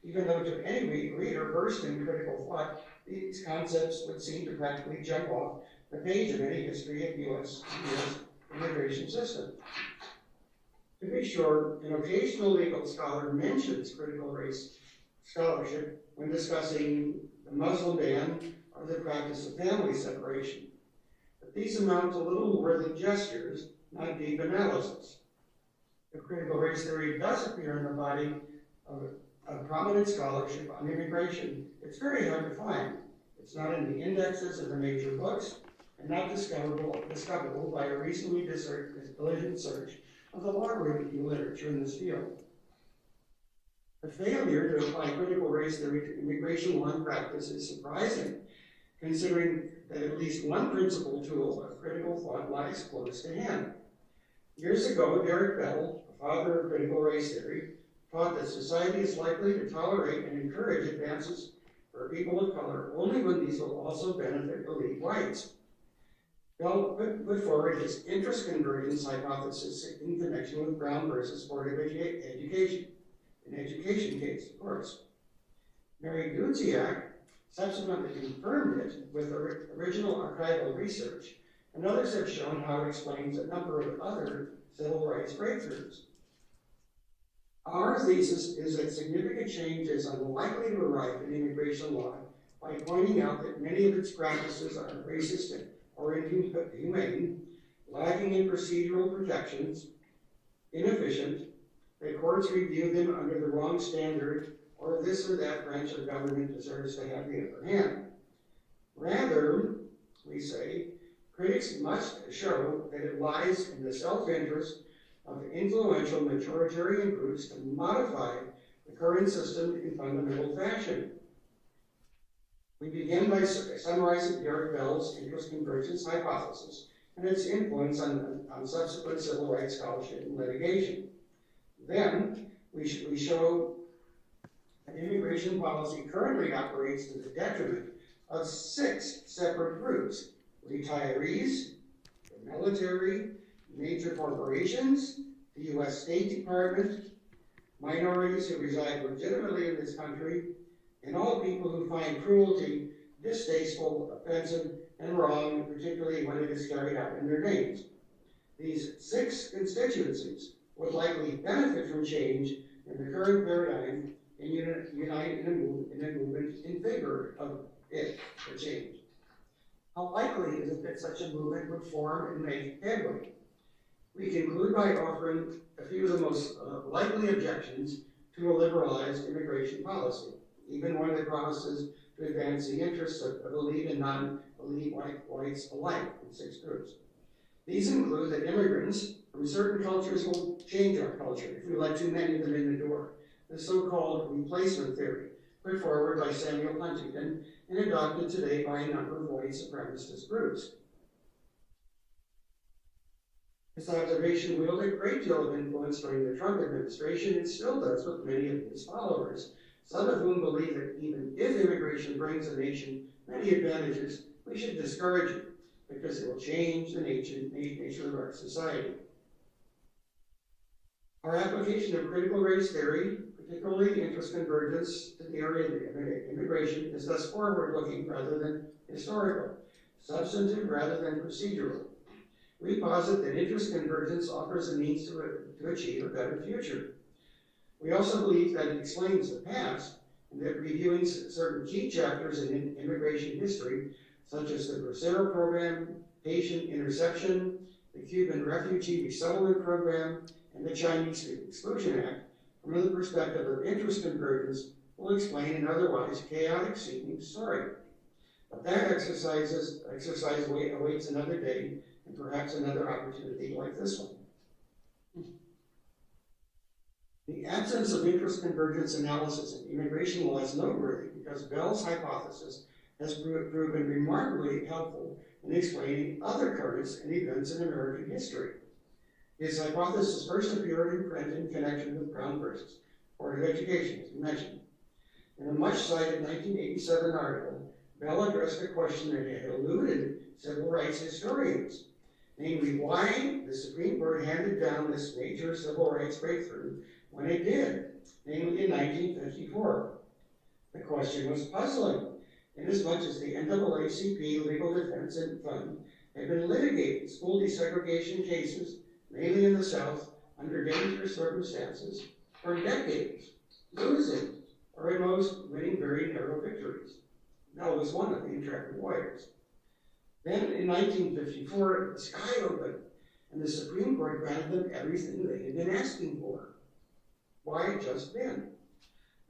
even though to any reader versed in critical thought, these concepts would seem to practically jump off the page of any history of U.S. immigration system. To be sure, an occasional legal scholar mentions critical race scholarship when discussing the Muslim ban or the practice of family separation. But these amount to little more than gestures, not deep analysis. If critical race theory does appear in the body of prominent scholarship on immigration, it's very hard to find. It's not in the indexes of the major books, and not discoverable by a reasonably diligent search of the law review literature in this field. The failure to apply critical race theory to immigration law and practice is surprising, considering that at least one principal tool of critical thought lies close to hand. Years ago, Derek Bell, a father of critical race theory, taught that society is likely to tolerate and encourage advances for people of color only when these will also benefit elite whites. Bell put forward his interest convergence hypothesis in connection with Brown versus Board of Education. an education case, of course. Mary Gudziak subsequently confirmed it with original archival research, and others have shown how it explains a number of other civil rights breakthroughs. Our thesis is that significant change is unlikely to arrive in immigration law by pointing out that many of its practices are racist or inhumane, lacking in procedural protections, inefficient, that courts review them under the wrong standard, or this or that branch of government deserves to have the upper hand. Rather, we say, critics must show that it lies in the self-interest of influential majoritarian groups to modify the current system in fundamental fashion. We begin by summarizing Pierre Bell's interest convergence hypothesis and its influence on subsequent civil rights scholarship and litigation. Then, we show that immigration policy currently operates to the detriment of 6 separate groups: retirees, the military, major corporations, the U.S. State Department, minorities who reside legitimately in this country, and all people who find cruelty distasteful, offensive, and wrong, particularly when it is carried out in their names. These 6 constituencies would likely benefit from change in the current paradigm and unite in a movement in favor of it for change. How likely is it that such a movement would form and make headway? We conclude by offering a few of the most likely objections to a liberalized immigration policy, even one that promises to advance the interests of elite and non-elite whites alike in 6 groups. These include that immigrants from certain cultures will change our culture if we let too many of them in the door, the so-called replacement theory, put forward by Samuel Huntington and adopted today by a number of white supremacist groups. This observation wielded a great deal of influence during the Trump administration and still does with many of his followers, some of whom believe that even if immigration brings a nation many advantages, we should discourage it because it will change the nature of our society. Our application of critical race theory, particularly interest convergence to the area of immigration, is thus forward-looking rather than historical, substantive rather than procedural. We posit that interest convergence offers a means to achieve a better future. We also believe that it explains the past, and that reviewing certain key chapters in immigration history, such as the Bracero Program, patient interception, the Cuban Refugee Resettlement Program, and the Chinese Exclusion Act, from the perspective of interest convergence, will explain an otherwise chaotic seeming story. But that exercise awaits another day, and perhaps another opportunity like this one. The absence of interest convergence analysis in immigration law is noteworthy because Bell's hypothesis has proven remarkably helpful in explaining other currents and events in American history. His hypothesis first appeared in print in connection with Brown versus Board of Education, as we mentioned. In a much-cited 1987 article, Bell addressed a question that had eluded civil rights historians, namely why the Supreme Court handed down this major civil rights breakthrough when it did, namely in 1954. The question was puzzling, inasmuch as the NAACP Legal Defense Fund had been litigating school desegregation cases, mainly in the South, under dangerous circumstances, for decades, losing, or at most winning very narrow victories. Bell was one of the intrepid lawyers. Then in 1954, the sky opened, and the Supreme Court granted them everything they had been asking for. Why just then?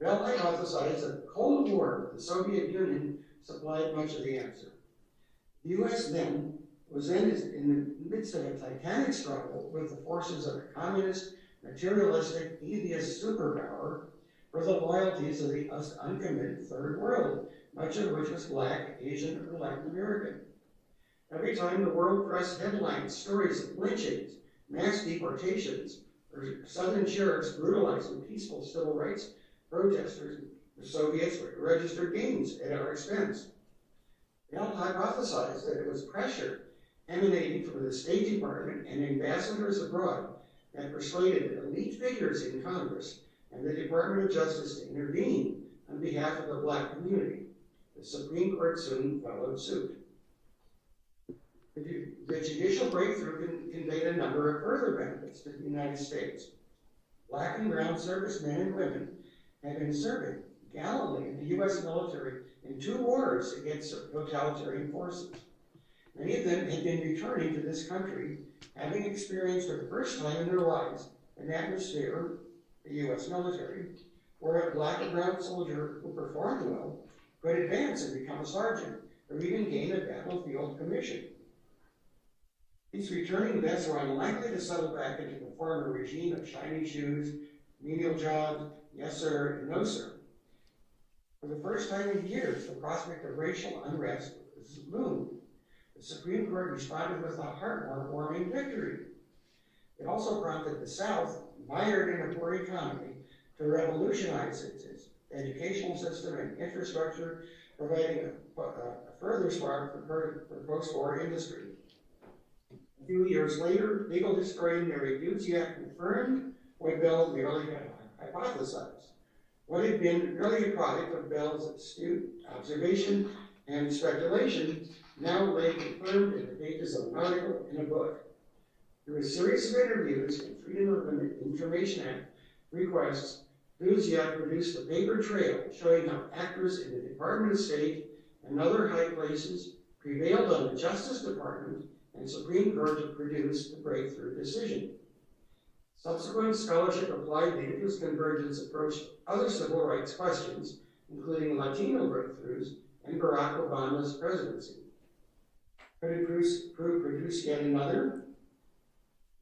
Bell hypothesized that the Cold War with the Soviet Union supplied much of the answer. The U.S. was in the midst of a titanic struggle with the forces of a communist, materialistic, devious superpower for the loyalties of the uncommitted Third World, much of which was Black, Asian, or Latin American. Every time the world press headlines stories of lynchings, mass deportations, or Southern sheriffs brutalizing peaceful civil rights protesters, the Soviets registered gains at our expense. Bell hypothesized that it was pressure emanating from the State Department and ambassadors abroad that persuaded elite figures in Congress and the Department of Justice to intervene on behalf of the Black community. The Supreme Court soon followed suit. The judicial breakthrough conveyed a number of further benefits to the United States. Black and brown servicemen and women have been serving gallantly in the U.S. military in 2 wars against totalitarian forces. Many of them had been returning to this country, having experienced for the first time in their lives an atmosphere, the U.S. military, where a black and brown soldier who performed well could advance and become a sergeant, or even gain a battlefield commission. These returning vets were unlikely to settle back into the former regime of shiny shoes, menial jobs, yes sir, and no sir. For the first time in years, the prospect of racial unrest loomed. The Supreme Court responded with a heartwarming victory. It also prompted the South, mired in a poor economy, to revolutionize its educational system and infrastructure, providing a further spark for post-war industry. A few years later, legal historian Mary Duziak confirmed what Bell merely had hypothesized. What had been merely a product of Bell's astute observation and speculation now lay confirmed in the pages of an article in a book. Through a series of interviews and Freedom of Information Act requests, Duziak produced a paper trail showing how actors in the Department of State and other high places prevailed on the Justice Department and Supreme Court to produce the breakthrough decision. Subsequent scholarship applied the interest convergence approach to other civil rights questions, including Latino breakthroughs and Barack Obama's presidency. Could it produce yet another?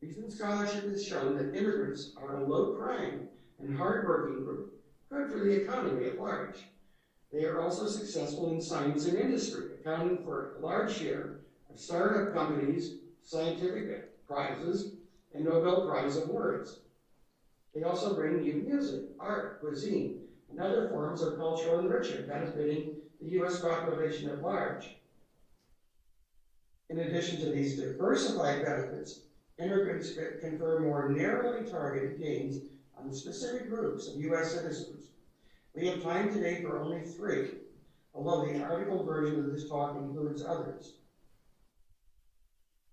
Recent scholarship has shown that immigrants are a low-crime and hard-working group, good for the economy at large. They are also successful in science and industry, accounting for a large share of startup companies, scientific prizes, and Nobel Prize awards. They also bring new music, art, cuisine, and other forms of cultural enrichment benefiting the U.S. population at large. In addition to these diversified benefits, immigrants confer more narrowly targeted gains on specific groups of U.S. citizens. We have time today for only 3, although the article version of this talk includes others.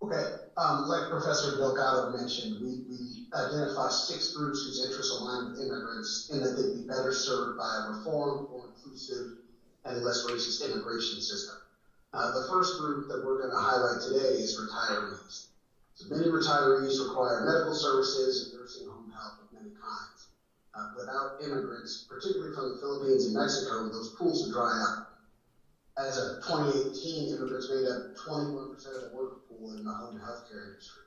Okay, like Professor Delgado mentioned, we identify 6 groups whose interests align with immigrants and that they'd be better served by a reformed, more inclusive, and less racist immigration system. The first group that we're going to highlight today is retirees. So many retirees require medical services and nursing home help of many kinds. Without immigrants, particularly from the Philippines and Mexico, those pools would dry up. As of 2018, immigrants made up 21% of the worker pool in the home healthcare industry.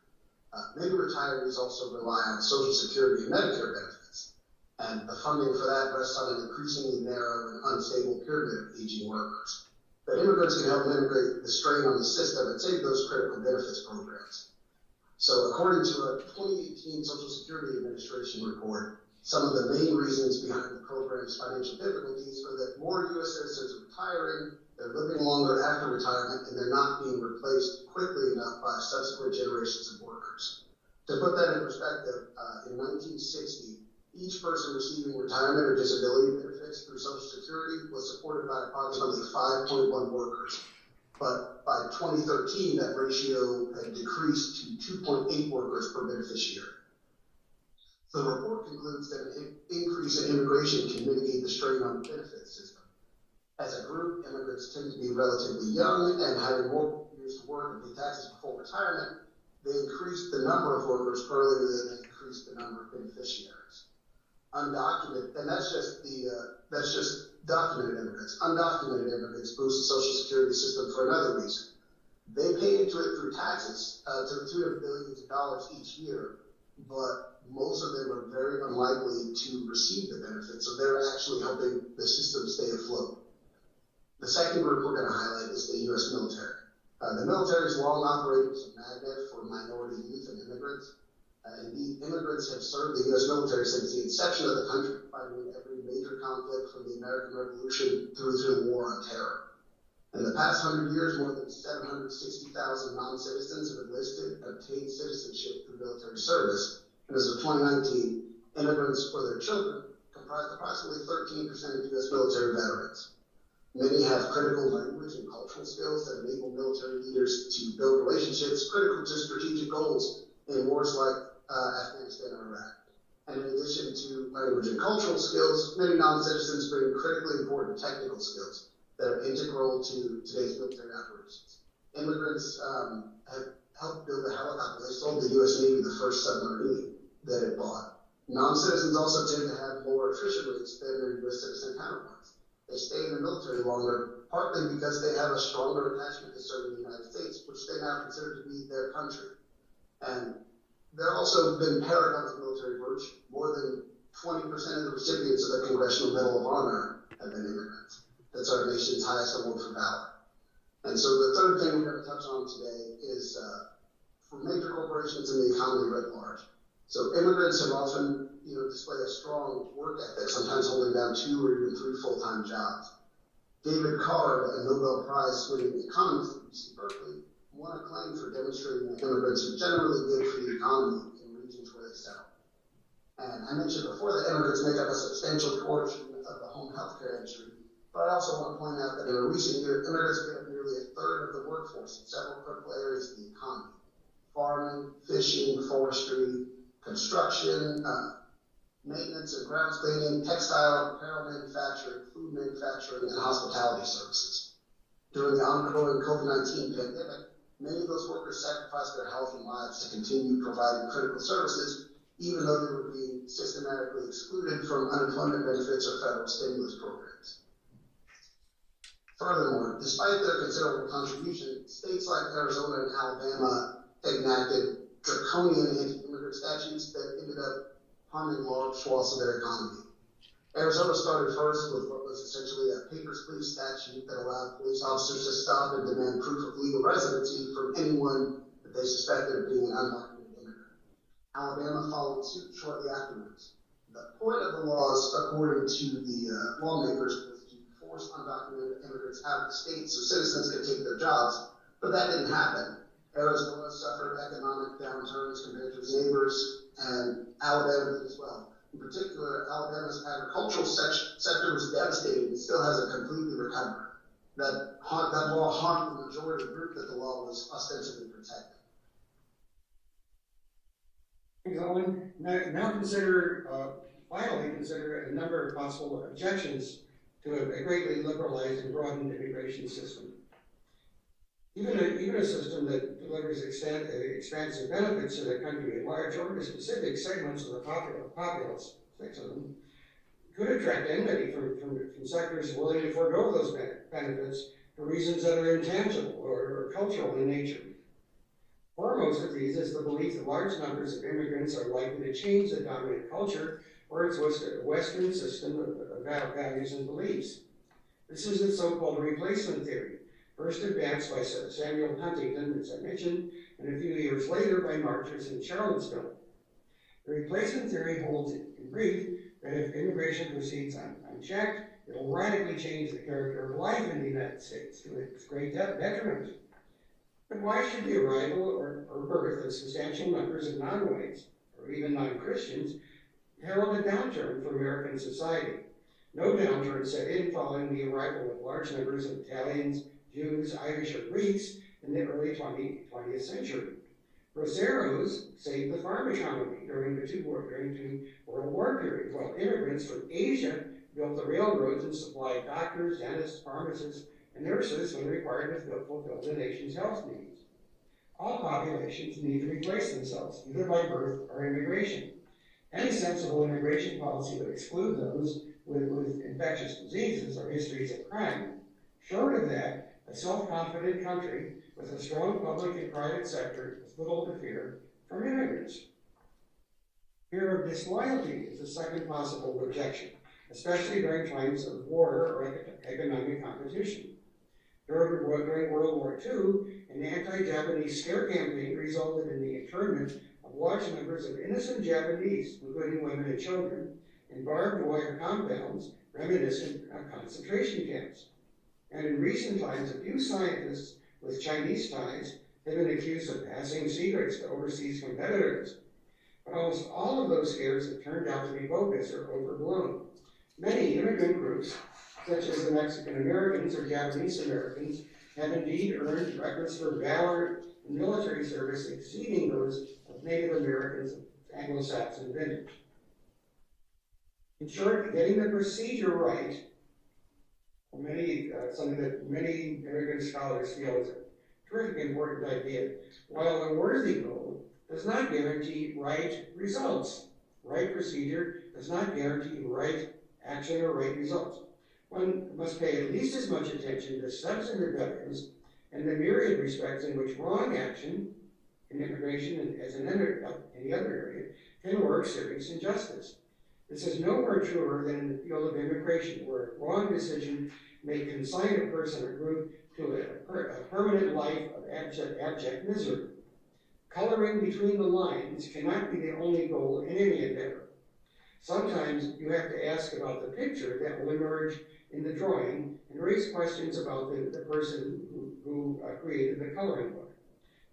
Many retirees also rely on Social Security and Medicare benefits, and the funding for that rests on an increasingly narrow and unstable pyramid of aging workers. But immigrants can help mitigate the strain on the system and save those critical benefits programs. So according to a 2018 Social Security Administration report, some of the main reasons behind the program's financial difficulties are that more U.S. citizens are retiring, they're living longer after retirement, and they're not being replaced quickly enough by subsequent generations of workers. To put that in perspective, in 1960, each person receiving retirement or disability benefits through Social Security was supported by approximately 5.1 workers. But by 2013, that ratio had decreased to 2.8 workers per beneficiary. The report concludes that an increase in immigration can mitigate the strain on the benefits system. As a group, immigrants tend to be relatively young and having more years to work and pay taxes before retirement, they increased the number of workers earlier than they increased the number of beneficiaries. Undocumented, and that's just documented immigrants. Undocumented immigrants boost the Social Security system for another reason. They pay into it through taxes to the tune of billions of dollars each year, but most of them are very unlikely to receive the benefits, so they're actually helping the system stay afloat. The second group we're going to highlight is the U.S. military. The military has long operated as a magnet for minority youth and immigrants. Indeed, immigrants have served the U.S. military since the inception of the country, fighting every major conflict from the American Revolution through to the War on Terror. In the past 100 years, more than 760,000 non-citizens have enlisted and obtained citizenship through military service. And as of 2019, immigrants or their children comprised approximately 13% of U.S. military veterans. Many have critical language and cultural skills that enable military leaders to build relationships critical to strategic goals in wars like Afghanistan and Iraq. And in addition to language and cultural skills, many non-citizens bring critically important technical skills that are integral to today's military operations. Immigrants have helped build a helicopter. They sold the U.S. Navy the first submarine that it bought. Non-citizens also tend to have lower attrition rates than their U.S. citizen counterparts. They stay in the military longer, partly because they have a stronger attachment to serving the United States, which they now consider to be their country. And there have also been paragons of military virtue. More than 20% of the recipients of the Congressional Medal of Honor have been immigrants. That's our nation's highest award for valor. And so the third thing we're going to touch on today is for major corporations and the economy writ large. So immigrants have often, display a strong work ethic, sometimes holding down 2 or even 3 full-time jobs. David Card, a Nobel Prize-winning economist at UC Berkeley, won a claim for demonstrating that immigrants are generally good for the economy in regions where they settle. And I mentioned before that immigrants make up a substantial portion of the home healthcare industry, but I also want to point out that in a recent year, immigrants made up nearly a third of the workforce in several critical areas of the economy: farming, fishing, forestry, construction, maintenance and grounds cleaning, textile, apparel manufacturing, food manufacturing, and hospitality services. During the ongoing COVID-19 pandemic, many of those workers sacrificed their health and lives to continue providing critical services, even though they were being systematically excluded from unemployment benefits or federal stimulus programs. Furthermore, despite their considerable contribution, states like Arizona and Alabama enacted draconian anti-immigrant statutes that ended up harming large swaths of their economy. Arizona started first with what was essentially a papers, please statute that allowed police officers to stop and demand proof of legal residency from anyone that they suspected of being an undocumented immigrant. Alabama followed suit shortly afterwards. The point of the laws, according to the lawmakers, was to force undocumented immigrants out of the state so citizens could take their jobs, but that didn't happen. Arizona suffered economic downturns compared to its neighbors, and Alabama did as well. In particular, Alabama's agricultural sector was devastated and still hasn't completely recovered. That law harmed the majority group that the law was ostensibly protecting. Thanks, Owen. Finally consider a number of possible objections to a greatly liberalized and broadened immigration system. Even a system that delivers expansive benefits to the country at large or to specific segments of the populace, 6 of them, could attract enmity from sectors willing to forego those benefits for reasons that are intangible or cultural in nature. Foremost of these is the belief that large numbers of immigrants are likely to change the dominant culture or its Western system of values and beliefs. This is the so-called replacement theory, first advanced by Samuel Huntington, as I mentioned, and a few years later by marchers in Charlottesville. The replacement theory holds, in brief, that if immigration proceeds unchecked, it will radically change the character of life in the United States to its great detriment. But why should the arrival or birth of substantial numbers of non-whites, or even non-Christians, herald a downturn for American society? No downturn set in following the arrival of large numbers of Italians, Jews, Irish, or Greeks in the early 20th century. Roseros saved the farm economy during the two World War period, while immigrants from Asia built the railroads and supplied doctors, dentists, pharmacists, and nurses when required to fulfill the nation's health needs. All populations need to replace themselves, either by birth or immigration. Any sensible immigration policy would exclude those with infectious diseases or histories of crime. Short of that, a self-confident country with a strong public and private sector with little to fear from immigrants. Fear of disloyalty is the second possible objection, especially during times of war or economic competition. During World War II, an anti-Japanese scare campaign resulted in the internment of large numbers of innocent Japanese, including women and children, in barbed wire compounds reminiscent of concentration camps. And in recent times, a few scientists with Chinese ties have been accused of passing secrets to overseas competitors. But almost all of those fears have turned out to be bogus or overblown. Many immigrant groups, such as the Mexican Americans or Japanese Americans, have indeed earned records for valor in military service exceeding those of Native Americans of Anglo-Saxon vintage. In short, getting the procedure right, something that many immigrant scholars feel is a terrifically important idea, while a worthy goal does not guarantee right results. Right procedure does not guarantee right action or right results. One must pay at least as much attention to substantive evidence and the myriad respects in which wrong action in immigration as in any other area can work serious injustice. This is nowhere truer than in the field of immigration, where a wrong decision may consign a person or group to a permanent life of abject misery. Coloring between the lines cannot be the only goal in any endeavor. Sometimes you have to ask about the picture that will emerge in the drawing and raise questions about the person who created the coloring book.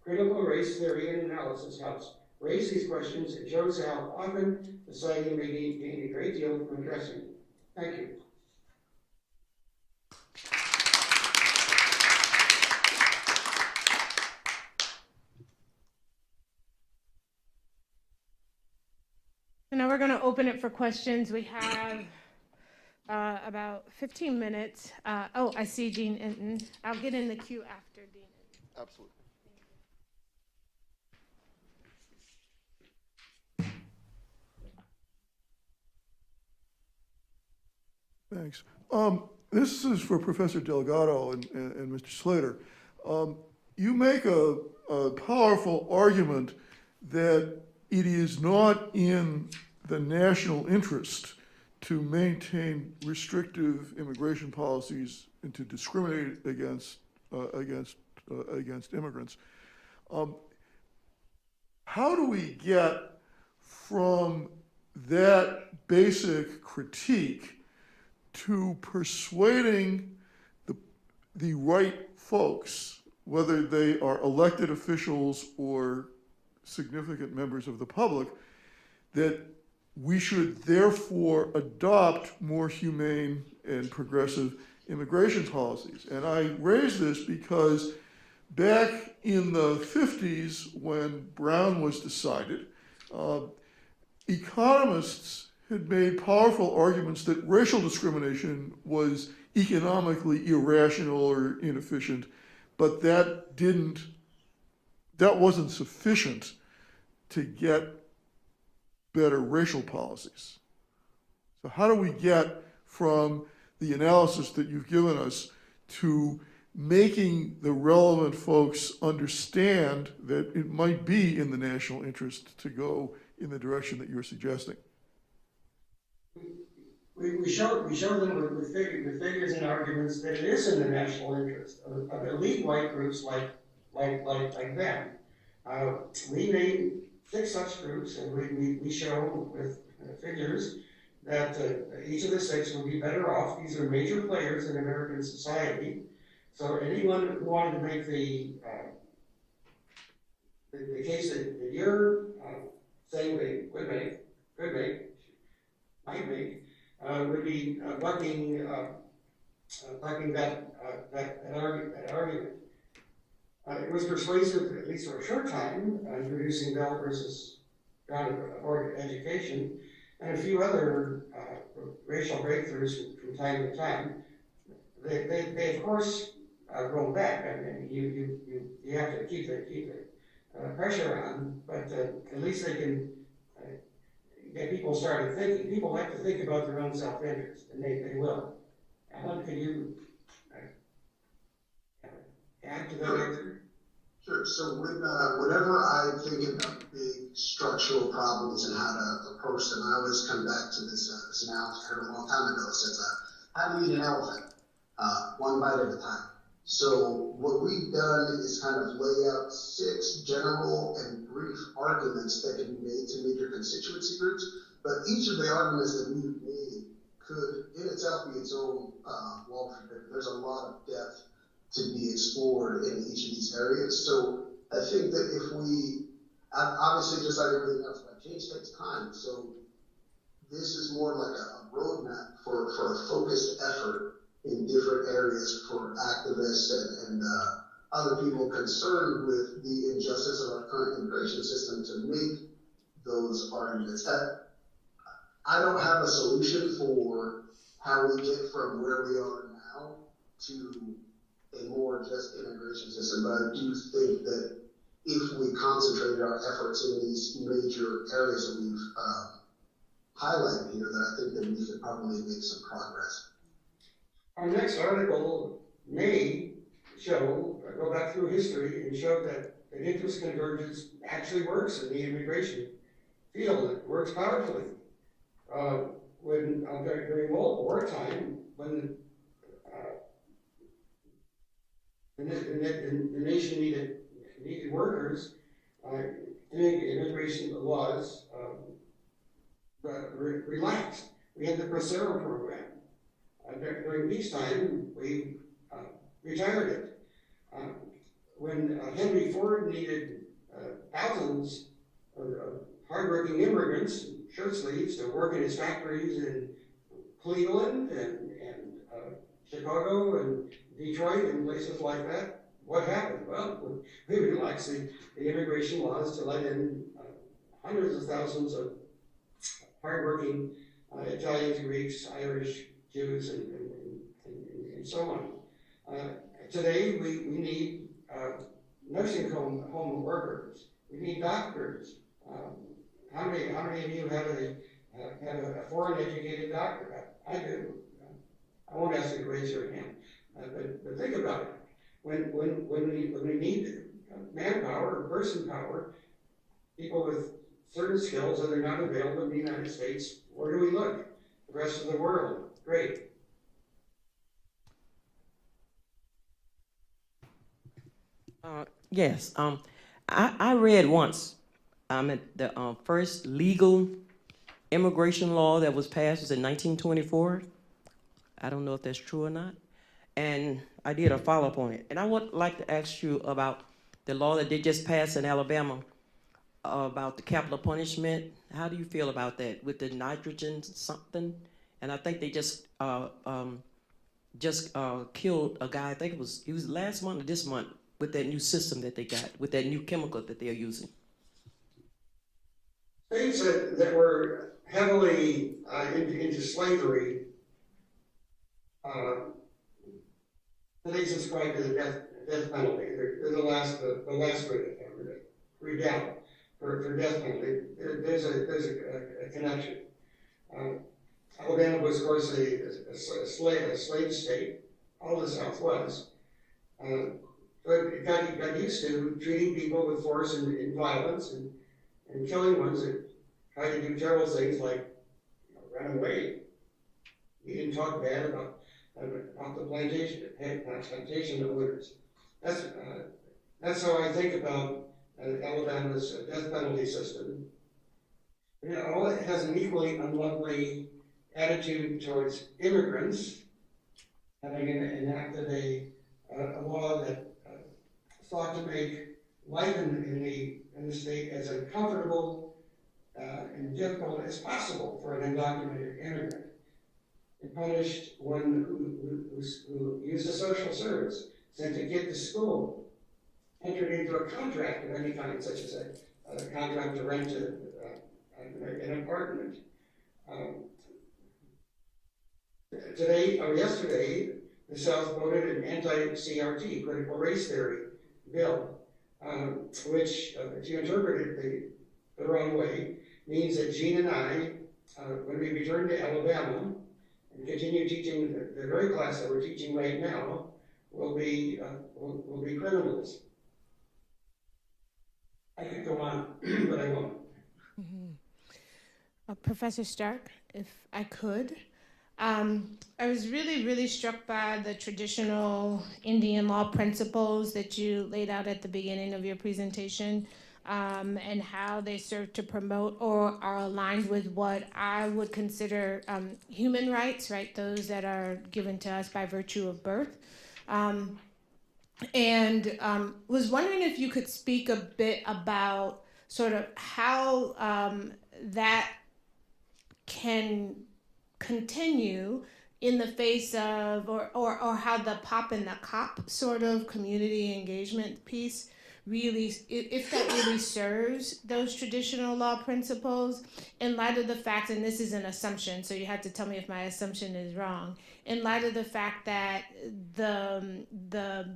Critical race theory and analysis helps raise these questions and shows how often society may gain a great deal from addressing them. Thank you. So now we're going to open it for questions. We have about 15 minutes. I see Dean Inton. I'll get in the queue after Dean Inton. Absolutely. Thanks. This is for Professor Delgado and Mr. Slater. You make a powerful argument that it is not in the national interest to maintain restrictive immigration policies and to discriminate against immigrants. How do we get from that basic critique to persuading the right folks, whether they are elected officials or significant members of the public, that we should therefore adopt more humane and progressive immigration policies? And I raise this because back in the 50s, when Brown was decided, economists had made powerful arguments that racial discrimination was economically irrational or inefficient, but that wasn't sufficient to get better racial policies. So how do we get from the analysis that you've given us to making the relevant folks understand that it might be in the national interest to go in the direction that you're suggesting? We show them with figures and arguments that it is in the national interest of elite white groups like them. We name 6 such groups, and we show with figures that each of the 6 will be better off. These are major players in American society. So anyone who wanted to make the case that you're saying they might make, would be bucking that argument. It was persuasive, at least for a short time, introducing Bell versus Brown of education, and a few other racial breakthroughs from time to time. They of course roll back. I mean, you have to keep the pressure on, but at least they can get people started thinking. People like to think about their own self-interest, and they will. Alan, can you add to that? Sure. So whenever I think about big structural problems and how to approach them, I always come back to this analogy I heard a long time ago. It says, how do you eat an elephant? One bite at a time. So what we've done is kind of lay out 6 general and brief arguments that can be made to major constituency groups, but each of the arguments that we've made could in itself be its own wall. There's a lot of depth to be explored in each of these areas. So I think that if we, obviously just like everything else, like change takes time. So this is more like a roadmap for a focused effort in different areas for activists and other people concerned with the injustice of our current immigration system to make those arguments. I don't have a solution for how we get from where we are now to a more just immigration system, but I do think that if we concentrate our efforts in these major areas that we've highlighted here, that I think that we could probably make some progress. Our next article may show, go back through history and show that interest convergence actually works in the immigration field. It works powerfully. During World War time, when the nation needed workers, immigration laws relaxed. We had the Bracero program. During peacetime, we retired it. When Henry Ford needed thousands of hardworking immigrants, shirt sleeves, to work in his factories in Cleveland and Chicago and Detroit and places like that, what happened? Well, we relaxed the immigration laws to let in hundreds of thousands of hardworking Italians, Greeks, Irish, Jews, and so on. Today, we need nursing home workers. We need doctors. How many of you have a foreign educated doctor? I do. I won't ask you to raise your hand, but think about it. When we need manpower, person power, people with certain skills that are not available in the United States, where do we look? The rest of the world. Great. Yes. I read once the first legal immigration law that was passed was in 1924. I don't know if that's true or not. And I did a follow-up on it. And I would like to ask you about the law that they just passed in Alabama about the capital punishment. How do you feel about that with the nitrogen something? And I think they just killed a guy. I think he was last month or this month with that new system that they got, with that new chemical that they're using. States that were heavily into slavery, they subscribe to the death penalty. They're the last redoubt for death penalty. There's a connection. Alabama was, of course, a slave state. All the South was. But it got used to treating people with force and violence and killing ones that tried to do terrible things like run away. He didn't talk bad about the plantation owners. That's how I think about Alabama's death penalty system. You know, it has an equally unlovely attitude towards immigrants, having enacted a law that sought to make life in the state as uncomfortable and difficult as possible for an undocumented immigrant. It punished one who used a social service, sent a kid to school, entered into a contract of any kind, such as a contract to rent an apartment. Yesterday, the South voted an anti-CRT, critical race theory, bill, which, if you interpret it the wrong way, means that Gene and I, when we return to Alabama and continue teaching the very class that we're teaching right now, will be criminals. I could go on, but I won't. Mm-hmm. Professor Stark, if I could. I was really, really struck by the traditional Indian law principles that you laid out at the beginning of your presentation, and how they serve to promote or are aligned with what I would consider human rights, right? Those that are given to us by virtue of birth. And was wondering if you could speak a bit about sort of how that can continue in the face of, or how the pop and the cop sort of community engagement piece really, if that really serves those traditional law principles, in light of the fact, and this is an assumption, so you have to tell me if my assumption is wrong, in light of the fact that the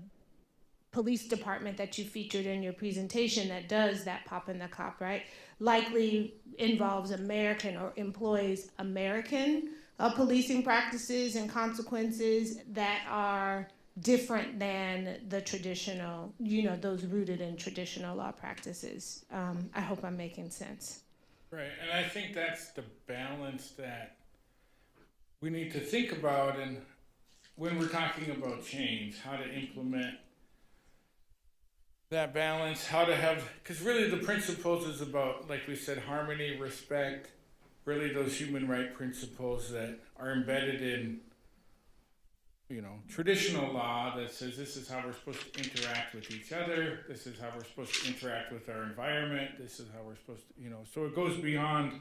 police department that you featured in your presentation that does that pop and the cop, right, likely involves American or employs American policing practices and consequences that are different than the traditional, those rooted in traditional law practices. I hope I'm making sense. Right, and I think that's the balance that we need to think about, and when we're talking about change, how to implement that balance, how to have, because really the principles is about, like we said, harmony, respect, really those human right principles that are embedded in traditional law that says this is how we're supposed to interact with each other, this is how we're supposed to interact with our environment, this is how we're supposed to, so it goes beyond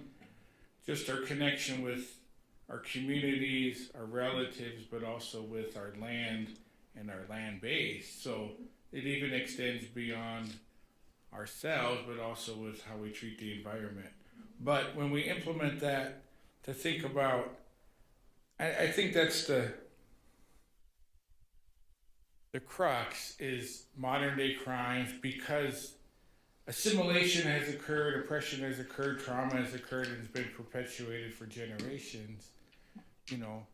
just our connection with our communities, our relatives, but also with our land and our land base. So it even extends beyond ourselves, but also with how we treat the environment. But when we implement that, to think about, I think that's the crux is modern day crimes, because assimilation has occurred, oppression has occurred, trauma has occurred, and has been perpetuated for generations.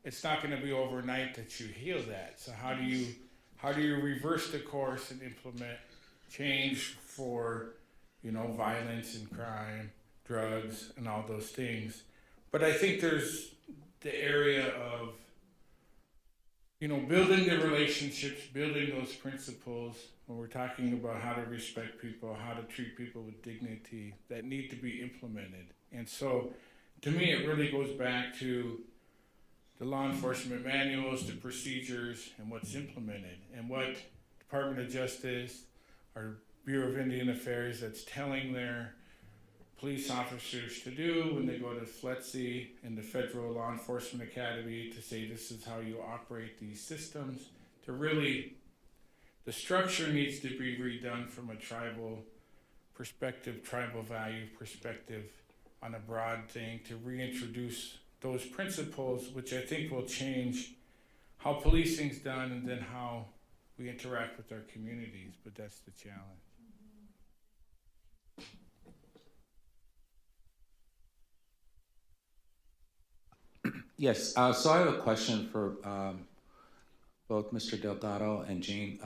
It's not going to be overnight that you heal that. So how do you reverse the course and implement change for, violence and crime, drugs, and all those things? But I think there's the area of building the relationships, building those principles, when we're talking about how to respect people, how to treat people with dignity, that need to be implemented. And so, to me, it really goes back to the law enforcement manuals, the procedures, and what's implemented, and what Department of Justice, our Bureau of Indian Affairs, that's telling their police officers to do when they go to FLETC and the Federal Law Enforcement Academy, to say this is how you operate these systems, to really, the structure needs to be redone from a tribal perspective, tribal value perspective, on a broad thing, to reintroduce those principles, which I think will change how policing's done and then how we interact with our communities, but that's the challenge. Yes, so I have a question for both Mr. Delgado and Jean.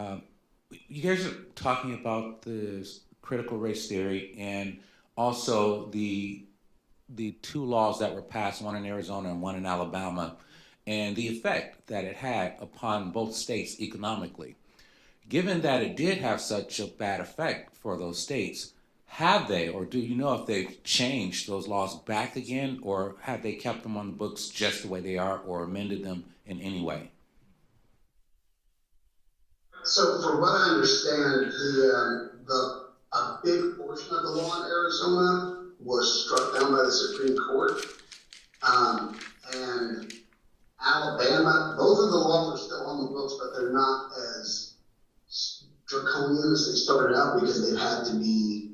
You guys are talking about the critical race theory and also the two laws that were passed, one in Arizona and one in Alabama, and the effect that it had upon both states economically. Given that it did have such a bad effect for those states, have they, or do you know if they've changed those laws back again, or have they kept them on the books just the way they are, or amended them in any way? So, from what I understand, a big portion of the law in Arizona was struck down by the Supreme Court, and Alabama. Both of the laws are still on the books, but they're not as draconian as they started out because they've had to be.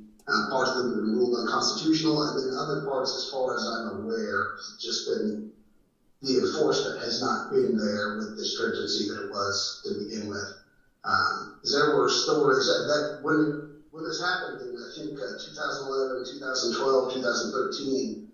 Parts of them have been ruled unconstitutional, and then other parts, as far as I'm aware, have just been, the enforcement has not been there with the stringency that it was to begin with. There were stories that when this happened in, I think, 2011, 2012, 2013,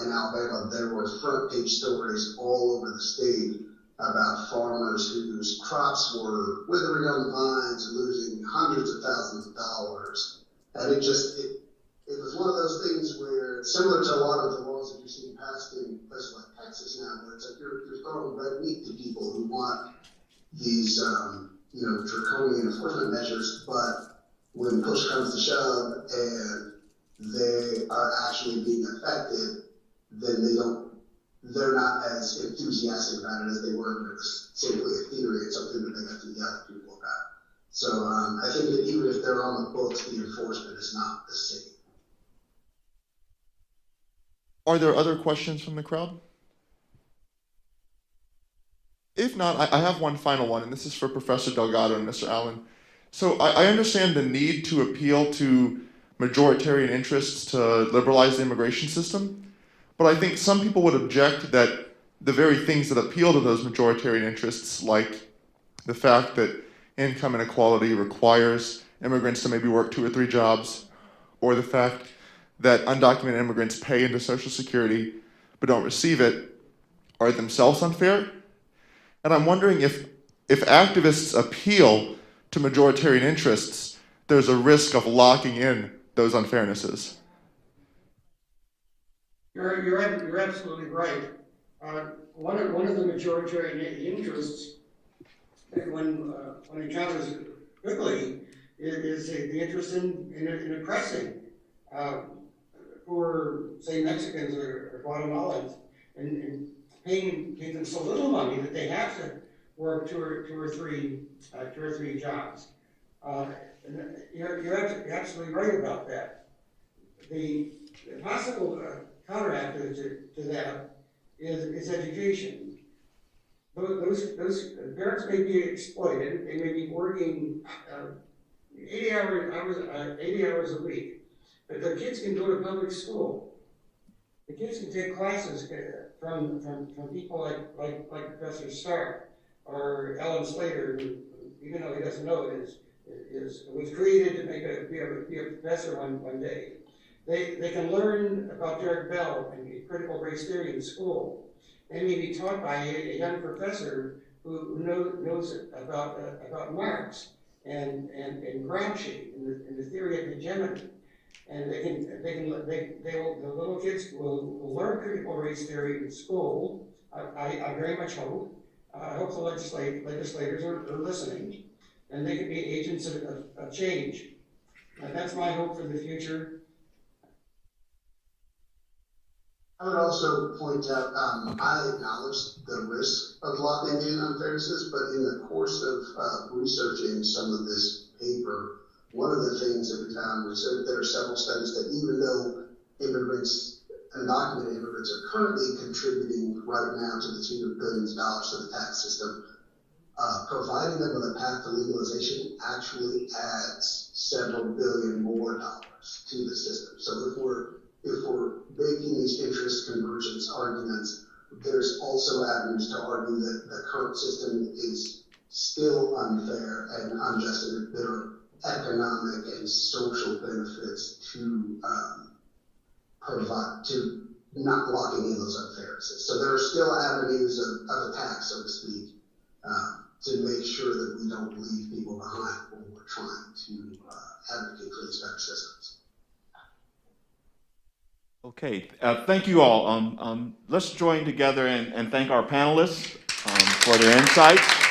in Alabama, there were front page stories all over the state about farmers whose crops were withering on vines and losing hundreds of thousands of dollars. And it was one of those things where, similar to a lot of the laws that you're seeing passed in places like Texas now, where it's like you're throwing red meat to people who want these, draconian enforcement measures, but when push comes to shove and they are actually being affected, then they're not as enthusiastic about it as they were when it was simply a theory and something that they got to yell at people about. So I think that even if they're on the books, the enforcement is not the same. Are there other questions from the crowd? If not, I have one final one, and this is for Professor Delgado and Mr. Allen. So I understand the need to appeal to majoritarian interests to liberalize the immigration system, but I think some people would object that the very things that appeal to those majoritarian interests, like the fact that income inequality requires immigrants to maybe work 2 or 3 jobs, or the fact that undocumented immigrants pay into Social Security but don't receive it, are themselves unfair. And I'm wondering if activists appeal to majoritarian interests, there's a risk of locking in those unfairnesses. You're absolutely right. One of the majoritarian interests, when encounters quickly, is the interest in oppressing poor, say, Mexicans or Guatemalans, and paying them so little money that they have to work two or three jobs. You're absolutely right about that. The possible counteract to that is education. Those parents may be exploited. They may be working 80 hours a week, but their kids can go to public school. The kids can take classes from people like Professor Stark or Alan Slater, who, even though he doesn't know it, was created to be a professor one day. They can learn about Derek Bell and critical race theory in school. They may be taught by a young professor who knows about Marx and Gramsci and the theory of hegemony. And the little kids will learn critical race theory in school. I very much hope. I hope the legislators are listening, and they can be agents of change. And that's my hope for the future. I would also point out, I acknowledge the risk of locking in unfairnesses, but in the course of researching some of this paper, one of the things that we found was that there are several studies that even though undocumented immigrants are currently contributing right now to the tune of billions of dollars to the tax system, providing them with a path to legalization actually adds several billion more dollars to the system. So if we're making these interest convergence arguments, there's also avenues to argue that the current system is still unfair and unjust, and there are economic and social benefits to provide, to not locking in those unfairnesses. So there are still avenues of attack, so to speak, to make sure that we don't leave people behind when we're trying to advocate for these better systems. Okay, thank you all. Let's join together and thank our panelists for their insights.